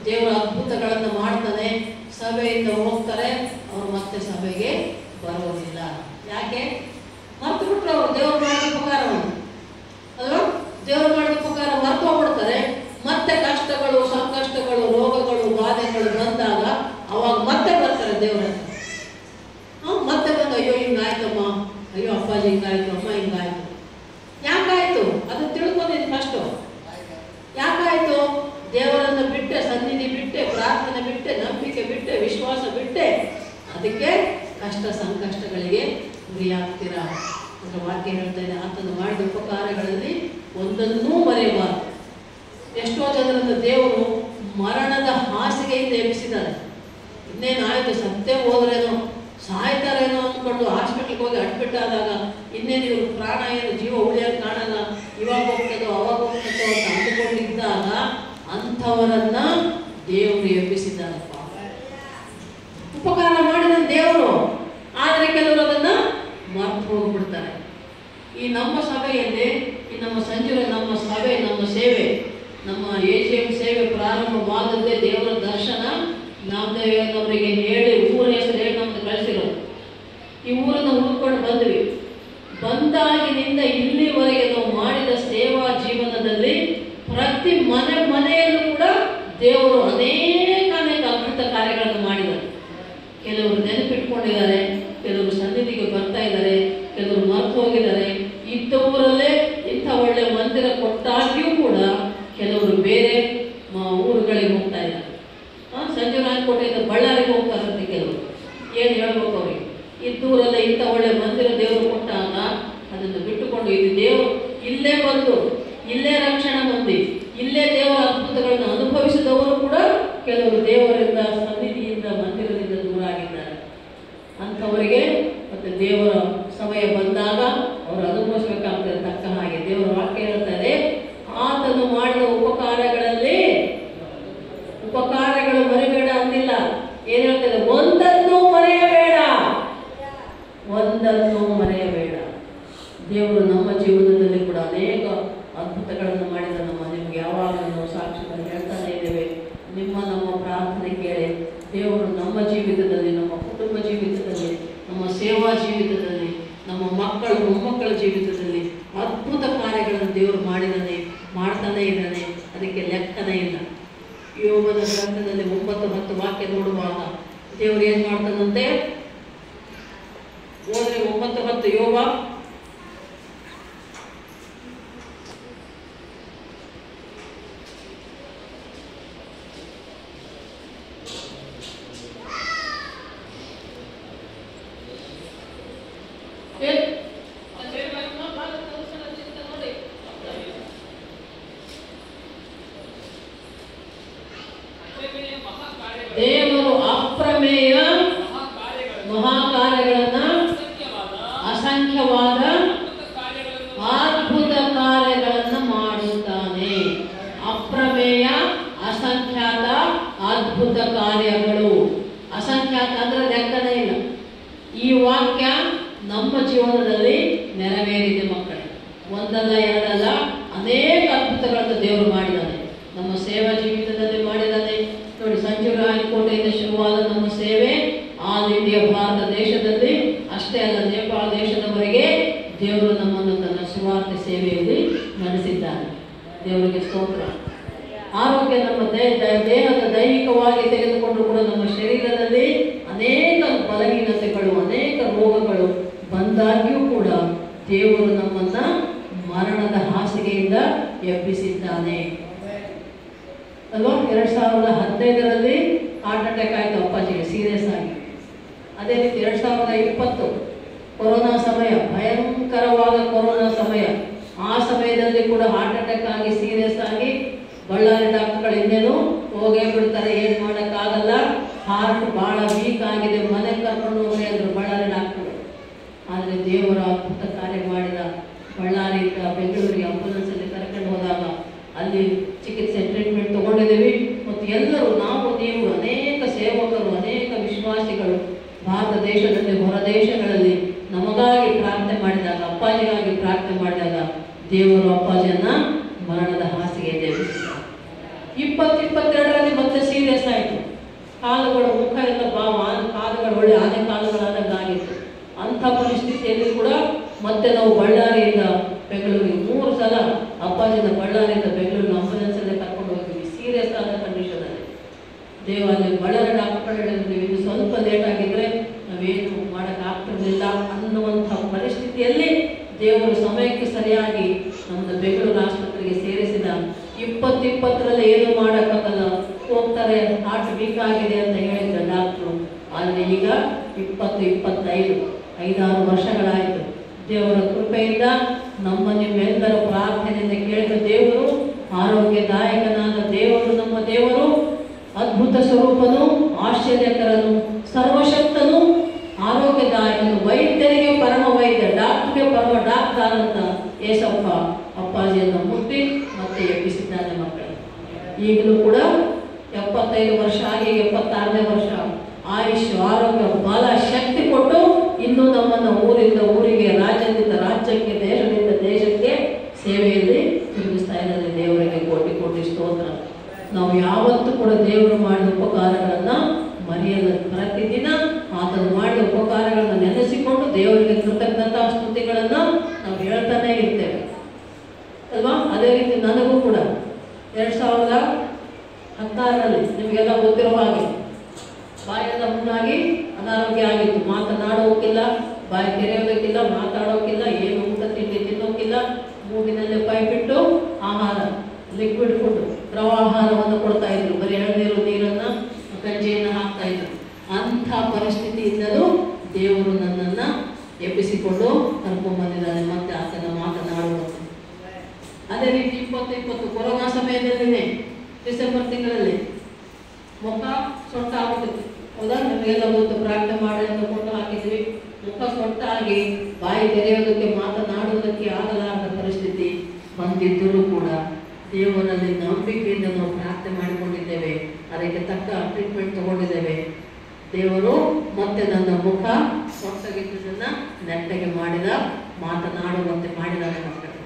ದೇವರ ಅದ್ಭುತಗಳನ್ನು ಮಾಡ್ತಾನೆ, ಸಭೆಯಿಂದ ಹೋಗ್ತಾರೆ, ಅವರು ಮತ್ತೆ ಸಭೆಗೆ ಬರೋದಿಲ್ಲ. ಯಾಕೆ? ಮರ್ತು ಬಿಟ್ರು ಅವರು ದೇವರು ಮಾಡಿದ ಉಪಕಾರವನ್ನು. ಅಲ್ವಾ? ದೇವರು ಮಾಡಿದ ಉಪಕಾರ ಮರ್ತು ಹೋಗ್ಬಿಡ್ತಾರೆ. ಮತ್ತೆ ಕಷ್ಟಗಳು, ಸಂಕಷ್ಟಗಳು, ರೋಗಗಳು, ಬಾಧೆಗಳು ಬಂದಾಗ ಅವಾಗ ಮತ್ತೆ ಬರ್ತಾರೆ ದೇವರ ಹತ್ರ. ಮತ್ತೆ ಬಂದು, ಅಯ್ಯೋ ಹಿಂಗಾಯ್ತಮ್ಮ, ಅಯ್ಯೋ ಅಪ್ಪಾಜಿ ಹಿಂಗಾಯ್ತು, ಅಮ್ಮ ಹಿಂಗಾಯ್ತು. ಯಾಕಾಯ್ತು? ಅದು ತಿಳ್ಕೊಂಡಿದ್ದು ಫಸ್ಟು. ಯಾಕಾಯ್ತು? ದೇವರನ್ನು ಬಿಟ್ಟೆ, ಸನ್ನಿಧಿ ಬಿಟ್ಟೆ, ಪ್ರಾರ್ಥನೆ ಬಿಟ್ಟೆ, ನಂಬಿಕೆ ಬಿಟ್ಟೆ, ವಿಶ್ವಾಸ ಬಿಟ್ಟೆ. ಅದಕ್ಕೆ ಕಷ್ಟ ಸಂಕಷ್ಟಗಳಿಗೆ ಗುರಿಯಾಗ್ತೀರ. ಅದರ ವಾಕ್ಯ ಹೇಳ್ತಾ ಇದೆ, ಆತನು ಮಾಡಿದ ಉಪಕಾರಗಳಲ್ಲಿ ಒಂದನ್ನೂ ಮರೆಯಬಾರದು. ಎಷ್ಟೋ ಜನರನ್ನು ದೇವರು ಮರಣದ ಹಾಸಿಗೆಯಿಂದ ಎಬ್ಬಿಸಿದ್ದಾರೆ. ಇನ್ನೇನಾಯ್ತು, ಸತ್ತೇ ಹೋದ್ರೇನೋ, ಸಾಯ್ತಾರೇನೋ ಅಂದ್ಕೊಂಡು ಹಾಸ್ಪಿಟ್ಲಿಗೆ ಹೋಗಿ ಅಡ್ಮಿಟ್ ಆದಾಗ ಇನ್ನೇನು ಇವ್ರ ಪ್ರಾಣ ಏನು, ಜೀವ ಉಳಿಯೋದು ಕಾಣಲ್ಲ, ಇವಾಗ ಹೋಗ್ತದೋ ಅವಾಗ ಹೋಗ್ತದೋ ಅಂತ ಅಂದುಕೊಂಡಿದ್ದಾಗ ಅಂಥವರನ್ನ ದೇವರು ಎಬ್ಬಿಸಿದ್ದಾರೆ. ಉಪಕಾರ ಮಾಡಿದ ದೇವರು. ಆದರೆ ಕೆಲವರು ಅದನ್ನ ಮರ್ತು ಹೋಗ್ಬಿಡ್ತಾರೆ. ಈ ನಮ್ಮ ಸಭೆಯಲ್ಲಿ, ಈ ನಮ್ಮ ಸಂಜೆ, ನಮ್ಮ ಸಭೆ, ನಮ್ಮ ಸೇವೆ, ನಮ್ಮ AGM ಸೇವೆ ಪ್ರಾರಂಭವಾದದ್ದೇ ದೇವರ ದರ್ಶನ ನಾಮದೇವರಿಗೆ ಹೇಳಿ, ಊರ ಹೆಸರು ಹೇಳಿ ನಮ್ದು ಕಳಿಸಿರೋದು. ಈ ಊರನ್ನು ಹುಡುಕೊಂಡು ಬಂದ್ವಿ. ಬಂದಾಗಿನಿಂದ ಇಲ್ಲಿವರೆಗೆ ನಾವು ಮಾಡಿದ ಸೇವಾ ಜೀವನದಲ್ಲಿ ಪ್ರತಿ ಮನೆಯಲ್ಲೂ ಕೂಡ ದೇವರು ಅನೇಕ ಅದ್ಭುತ ಕಾರ್ಯಗಳನ್ನು ಮಾಡಿದ್ದಾರೆ. ಕೆಲವರು ನೆನಪಿಟ್ಕೊಂಡಿದ್ದಾರೆ, ಕೆಲವರು ಸನ್ನಿಧಿಗೆ ಬರ್ತಾ ಇದ್ದಾರೆ, ಕೆಲವರು ಮರೆತು ಹೋಗಿದ್ದಾರೆ. ಇದ್ದ ಊರಲ್ಲೇ ಇಂಥ ಒಳ್ಳೆ ಮಂದಿರ ಕೊಟ್ಟಾಗಿಯೂ ಕೂಡ ಕೆಲವರು ಬೇರೆ ಊರುಗಳಿಗೆ ಹೋಗ್ತಾ ಇದ್ದಾರೆ. ಸಂಜೀವರಾಯನಕೋಟೆಯಿಂದ ಬಳ್ಳಾರಿಗೆ ಹೋಗ್ತಾರಂತೆ ಕೆಲವರು. ಏನು ಹೇಳ್ಬೇಕು ಅವ್ರಿಗೆ? ಇದ್ದೂರಲ್ಲೇ ಇಂಥ ಒಳ್ಳೆ ಮಂದಿರ ದೇವರು ಕೊಟ್ಟಾಗ ಅದನ್ನು ಬಿಟ್ಟುಕೊಂಡು ಇಲ್ಲಿ ದೇವರು ಇಲ್ಲೇ ಬಂದು, ಇಲ್ಲೇ ರಕ್ಷಣೆ ಹೊಂದಿ, ಇಲ್ಲೇ ದೇವರ ಅದ್ಭುತಗಳನ್ನು ಅನುಭವಿಸಿದವರು ಕೂಡ ಕೆಲವರು ದೇವರಿಂದ, ಸನ್ನಿಧಿಯಿಂದ, ಮಂದಿರದಿಂದ ದೂರ ಆಗಿದ್ದಾರೆ. ಅಂಥವರಿಗೆ ಮತ್ತೆ ದೇವರ ಸಮಯ ಬಂದಾಗ ಅವರು ಅನುಭವಿಸಬೇಕಾಗ್ತದೆ. ತಕ್ಕ ಹಾಗೆ ದೇವರ ವಾಕ್ಯ ಹೇಳ್ತಾರೆ, ಆತನು ಮಾಡಿದ ಉಪಕಾರಗಳು ಮರೆಯಬೇಡ ಅಂದಿಲ್ಲ. ಏನ್ ಹೇಳ್ತಾರೆ? ಒಂದನ್ನು ಮರೆಯಬೇಡ, ಒಂದನ್ನು ಮರೆಯಬೇಡ. ದೇವರು ನಮ್ಮ ಜೀವನದಲ್ಲಿ ಕೂಡ ಅನೇಕ ಅದ್ಭುತಗಳನ್ನು ಮಾಡಿದ ನಿಮ್ಗೆ ಯಾವಾಗ ನಾವು ಸಾಕ್ಷಿಗಳನ್ನು ಹೇಳ್ತಾನೆ ಇದ್ದೇವೆ. ನಮ್ಮ ಪ್ರಾರ್ಥನೆ ಕೇಳಿ ದೇವರು ನಮ್ಮ ಜೀವಿತದಲ್ಲಿ, ನಮ್ಮ ಕುಟುಂಬ ಜೀವಿತದಲ್ಲಿ, ನಮ್ಮ ಸೇವಾ ಜೀವಿತದಲ್ಲಿ, ನಮ್ಮ ಮಕ್ಕಳು ಮೊಮ್ಮಕ್ಕಳ ಜೀವಿತದಲ್ಲಿ ಅದ್ಭುತ ಕಾರ್ಯಗಳನ್ನು ದೇವರು ಮಾಡ್ತಾನೆ ಇದ್ದಾನೆ. ಅದಕ್ಕೆ ಲೆಕ್ಕನೇ ಇಲ್ಲ. ಯೋಬನ ಗ್ರಂಥದಲ್ಲಿ 9:10 ವಾಕ್ಯ ನೋಡುವಾಗ ದೇವರು ಏನ್ ಮಾಡ್ತಾನಂತೆ? ಹೋದ್ರೆ 9:10 ಯೋಬ. ದೇವರು ಅಪ್ರಮೇಯ ಮಹಾಕಾರ್ಯಗಳನ್ನ, ಅಸಂಖ್ಯವಾದ ಅದ್ಭುತ ಕಾರ್ಯಗಳನ್ನು ಮಾಡುತ್ತಾನೆ. ಅಪ್ರಮೇಯ, ಅಸಂಖ್ಯಾತ ಅದ್ಭುತ ಕಾರ್ಯಗಳು. ಅಸಂಖ್ಯಾತ ಅಂದ್ರೆ ಲೆಕ್ಕನೇ ಇಲ್ಲ. ಈ ವಾಕ್ಯ ನಮ್ಮ ಜೀವನದಲ್ಲಿ ನೆರವೇರಿದೆ ಮಕ್ಕಳೇ. ಒಂದಲ್ಲ ಎರಡಲ್ಲ, ಅನೇಕ ಅದ್ಭುತಗಳನ್ನು ದೇವರು ಮಾಡಿದ್ದಾನೆ. ನಮ್ಮ ಸೇವಾ ಜೀವಿತದಲ್ಲಿ ಮಾಡಿದ್ದಾನೆ. ನೋಡಿ, ಸಂಜೀವರಾಯನಕೋಟೆಯಿಂದ ಶುರುವಾದ ನಮ್ಮ ಸೇವೆ ಆಲ್ ಇಂಡಿಯಾ ಭಾರತ ದೇಶದಲ್ಲಿ ಅಷ್ಟೇ ಅಲ್ಲ, ನೇಪಾಳ ದೇಶದವರೆಗೆ ದೇವರು ನಮ್ಮನ್ನು ತನ್ನ ಸುವಾರ್ತೆ ಸೇವೆಯಲ್ಲಿ ನಡೆಸಿದ್ದಾನೆ. ದೇವರಿಗೆ ಸ್ತೋತ್ರ. ಆರೋಗ್ಯ ನಮ್ಮ ದೇಹದ ದೈಹಿಕವಾಗಿ ತೆಗೆದುಕೊಂಡು ಕೂಡ ನಮ್ಮ ಶರೀರದಲ್ಲಿ ಅನೇಕ ಬಲಹೀನತೆಗಳು, ಅನೇಕ ರೋಗಗಳು ಬಂದಾಗ್ಯೂ ಕೂಡ ದೇವರು ನಮ್ಮನ್ನ ಮರಣದ ಹಾಸಿಗೆಯಿಂದ ಎಬ್ಬಿಸಿದ್ದಾನೆ. ಅಲ್ವಾ. 2015ರಲ್ಲಿ ಹಾರ್ಟ್ ಅಟ್ಯಾಕ್ ಆಯಿತು ಅಪ್ಪಾಜಿಗೆ, ಸೀರಿಯಸ್ ಆಗಿ. ಅದೇ ರೀತಿ 2020 ಕೊರೋನಾ ಸಮಯ, ಭಯಂಕರವಾದ ಕೊರೋನಾ ಸಮಯ, ಆ ಸಮಯದಲ್ಲಿ ಕೂಡ ಹಾರ್ಟ್ ಅಟ್ಯಾಕ್ ಆಗಿ ಸೀರಿಯಸ್ ಆಗಿ ಬಳ್ಳಾರಿ ಡಾಕ್ಟರ್ಗಳು ಇನ್ನೇನು ಹೋಗೇ ಬಿಡ್ತಾರೆ, ಏನು ಮಾಡೋಕ್ಕಾಗಲ್ಲ, ಹಾರ್ಟ್ ಭಾಳ ವೀಕ್ ಆಗಿದೆ, ಮನೆಗೆ ಕರ್ಕೊಂಡು ಹೋಗಿ ಅಂದರು ಬಳ್ಳಾರಿ ಡಾಕ್ಟರ್ಗಳು. ಆದರೆ ದೇವರ ಅದ್ಭುತ ಕಾರ್ಯ ಮಾಡಿದ. ಬಳ್ಳಾರಿಯಿಂದ ಬೆಂಗಳೂರಿಗೆ ಆಂಬುಲೆನ್ಸಲ್ಲಿ ಕರ್ಕೊಂಡು ಹೋದಾಗ ಅಲ್ಲಿ ಚಿಕಿತ್ಸೆ ಟ್ರೀಟ್ಮೆಂಟ್ ತೊಗೊಂಡಿದ್ದೀವಿ. ಮತ್ತು ಎಲ್ಲರೂ, ನಾವು ನೀವು, ಅನೇಕ ಸೇವಕರು, ಅನೇಕ ವಿಶ್ವಾಸಿಗಳು ಭಾರತ ದೇಶದಲ್ಲಿ ಹೊರ ದೇಶಗಳಲ್ಲಿ ನಮಗಾಗಿ ಪ್ರಾರ್ಥನೆ ಮಾಡಿದಾಗ, ಅಪ್ಪಾಜಿಗಾಗಿ ಪ್ರಾರ್ಥನೆ ಮಾಡಿದಾಗ ದೇವರು ಅಪ್ಪಾಜಿಯನ್ನು ಮರಣದ ಹಾಸಿಗೆ ದೇವಿಸಿದ. 2022ರಲ್ಲಿ ಮತ್ತೆ ಸೀರಿಯಸ್ ಆಯಿತು. ಕಾಲುಗಳು, ಮುಖ ಎಲ್ಲ ಕಾಲುಗಳು ಒಳ್ಳೆ ಆನೆ ಕಾಲುಗಳಾದಾಗ ಆಗಿತ್ತು. ಅಂಥ ಪರಿಸ್ಥಿತಿಯಲ್ಲಿ ಕೂಡ ಮತ್ತೆ ನಾವು ಬಳ್ಳಾರಿಯಿಂದ ಬೆಂಗಳೂರಿಗೆ 3 ಸಲ ಅಪ್ಪಾಜಿನ ಬಳ್ಳಾರಿಯಿಂದ ಬೆಂಗಳೂರಿಗೆ ಆಂಬುಲೆನ್ಸಲ್ಲೇ ಕರ್ಕೊಂಡು ಹೋಗ್ತೀವಿ, ಸೀರಿಯಸ್ ಆದ ಕಂಡೀಷನಲ್ಲಿ. ದೇವಾಲಯ ಬಳ್ಳಾರಿ ಡಾಕ್ಟರ್ ಹೇಳಿದ್ರು, ಇದು ಸ್ವಲ್ಪ ಲೇಟ್ ಆಗಿದ್ರೆ ನಾವೇನು ಮಾಡೋಕ್ಕಾಗ್ತಿರ್ಲಿಲ್ಲ ಅನ್ನುವಂಥ ಪರಿಸ್ಥಿತಿಯಲ್ಲಿ ದೇವರು ಸಮಯಕ್ಕೆ ಸರಿಯಾಗಿ ನಮ್ಮದು ಬೆಂಗಳೂರು ಆಸ್ಪತ್ರೆಗೆ ಸೇರಿಸಿದ. 2020ರಲ್ಲಿ ಏನು ಮಾಡೋಕ್ಕಾಗಲ್ಲ, ಹೋಗ್ತಾರೆ, ಹಾರ್ಟ್ ವೀಕ್ ಆಗಿದೆ ಅಂತ ಹೇಳಿದ್ರು ಡಾಕ್ಟ್ರು. ಆದರೆ ಈಗ 2025 5-6 ವರ್ಷಗಳಾಯಿತು. ದೇವರ ಕೃಪೆಯಿಂದ ನಿಮ್ಮೆಲ್ಲರ ಪ್ರಾರ್ಥನೆಯಿಂದ ಕೇಳಿದ ದೇವರು, ಆರೋಗ್ಯದಾಯಕನಾದ ದೇವರು, ನಮ್ಮ ದೇವರು ಅದ್ಭುತ ಸ್ವರೂಪನು, ಆಶ್ಚರ್ಯಕರನು, ಸರ್ವಶಕ್ತನು, ಆರೋಗ್ಯದಾಯಕನು, ವೈದ್ಯರಿಗೆ ಪರಮ ವೈದ್ಯ, ಡಾಕ್ಟರ್ಗೆ ಪರಮ ಡಾಕ್ಟರ್ ಅಂತ ಏಸಪ್ಪ ಅಪ್ಪಾಜಿಯನ್ನು ಮುಟ್ಟಿ ಮತ್ತೆ ಎಬ್ಬಿಸಿದ್ದಾನೆ ಮಕ್ಕಳು. ಈಗಲೂ ಕೂಡ 75 ವರ್ಷ ಆಗಿ 76ನೇ ವರ್ಷ ಆಯುಷ್, ಆರೋಗ್ಯ, ಬಲ, ಶಕ್ತಿ ಕೊಟ್ಟು ಇನ್ನೂ ನಮ್ಮನ್ನು ಊರಿಂದ ಊರಿಗೆ, ರಾಜ್ಯದಿಂದ ರಾಜ್ಯಕ್ಕೆ, ದೇಶದಿಂದ ದೇಶಕ್ಕೆ ಸೇವೆಯಲ್ಲಿ ತಿರುಗಿಸ್ತಾ ಇದ್ದಾರೆ. ದೇವರಿಗೆ ಕೋಟಿ ಕೋಟಿ ಸ್ತೋತ್ರ. ನಾವು ಯಾವತ್ತೂ ಕೂಡ ದೇವರು ಮಾಡಿದ ಉಪಕಾರಗಳನ್ನು ಮರೆಯಲ್ಲ. ಪ್ರತಿದಿನ ಆತನು ಮಾಡಿದ ಉಪಕಾರಗಳನ್ನು ನೆನೆಸಿಕೊಂಡು ದೇವರಿಗೆ ಕೃತಜ್ಞತಾ ಸ್ತುತಿಗಳನ್ನು ನಾವು ಹೇಳ್ತಾನೆ ಇರ್ತೇವೆ ಅಲ್ವಾ. ಅದೇ ರೀತಿ ನನಗೂ ಕೂಡ 2016ರಲ್ಲಿ ನಿಮಗೆಲ್ಲ ಗೊತ್ತಿರೋ ಹಾಗೆ ಬಾಯೆಲ್ಲ ಹುಣ್ಣಾಗಿ ಅನಾರೋಗ್ಯ ಆಗಿತ್ತು. ಮಾತನಾಡೋಕ್ಕಿಲ್ಲ, ಬಾಯಿ ತೆರೆಯೋದಕ್ಕಿಲ್ಲ, ಮಾತಾಡೋಕ್ಕಿಲ್ಲ, ಏನು ಊಟ ತಿಂಡಿ ತಿನ್ನೋಕ್ಕಿಲ್ಲ. ಮೂಗಿನಲ್ಲೇ ಪೈಪಿಟ್ಟು ಆಹಾರ, ಲಿಕ್ವಿಡ್ ಫುಡ್, ದ್ರವ ಆಹಾರವನ್ನು ಕೊಡ್ತಾ ಇದ್ರು. ಬರೀ ಎಳನೀರು, ನೀರನ್ನು, ಗಂಜಿಯನ್ನು ಹಾಕ್ತಾ ಇದ್ರು. ಅಂಥ ಪರಿಸ್ಥಿತಿಯಿಂದಲೂ ದೇವರು ನನ್ನನ್ನು ಎಬ್ಬಿಸಿಕೊಂಡು ಕರ್ಕೊಂಡ್ಬಂದಿದ್ದಾನೆ ಮತ್ತೆ ಆತನ ಮಾತನಾಡುವಂತೆ. ಅದೇ ರೀತಿ 2020 ಕೊರೋನಾ ಸಮಯದಲ್ಲಿನೇ ಡಿಸೆಂಬರ್ ತಿಂಗಳಲ್ಲಿ ಮುಖ ಸೊಟ್ಟ ಆಗ್ಬಿಟ್ಟಿತ್ತು. ಹೌದಾ, ನಮಗೆಲ್ಲ ಗೊತ್ತು. ಪ್ರಾರ್ಥನೆ ಮಾಡಿ ಅಂತ ಫೋಟೋ ಹಾಕಿದ್ವಿ. ಮುಖ ಸೊಟ್ಟಾಗಿ ಬಾಯಿ ತೆರೆಯೋದಕ್ಕೆ, ಮಾತನಾಡುವುದಕ್ಕೆ ಆಗಲಾರದ ಪರಿಸ್ಥಿತಿ ಬಂದಿದ್ದರೂ ಕೂಡ ದೇವರಲ್ಲಿ ನಂಬಿಕೆಯಿಂದ ನಾವು ಪ್ರಾರ್ಥನೆ ಮಾಡಿಕೊಂಡಿದ್ದೇವೆ. ಅದಕ್ಕೆ ತಕ್ಕ ಟ್ರೀಟ್ಮೆಂಟ್ ತಗೊಂಡಿದ್ದೇವೆ. ದೇವರು ಮತ್ತೆ ನನ್ನ ಮುಖ ಸೊಟ್ಟಾಗಿದ್ದನ್ನು ನೆಟ್ಟಗೆ ಮಾಡಿದ, ಮಾತನಾಡುವಂತೆ ಮಾಡಿದ ಮಕ್ಕಳು.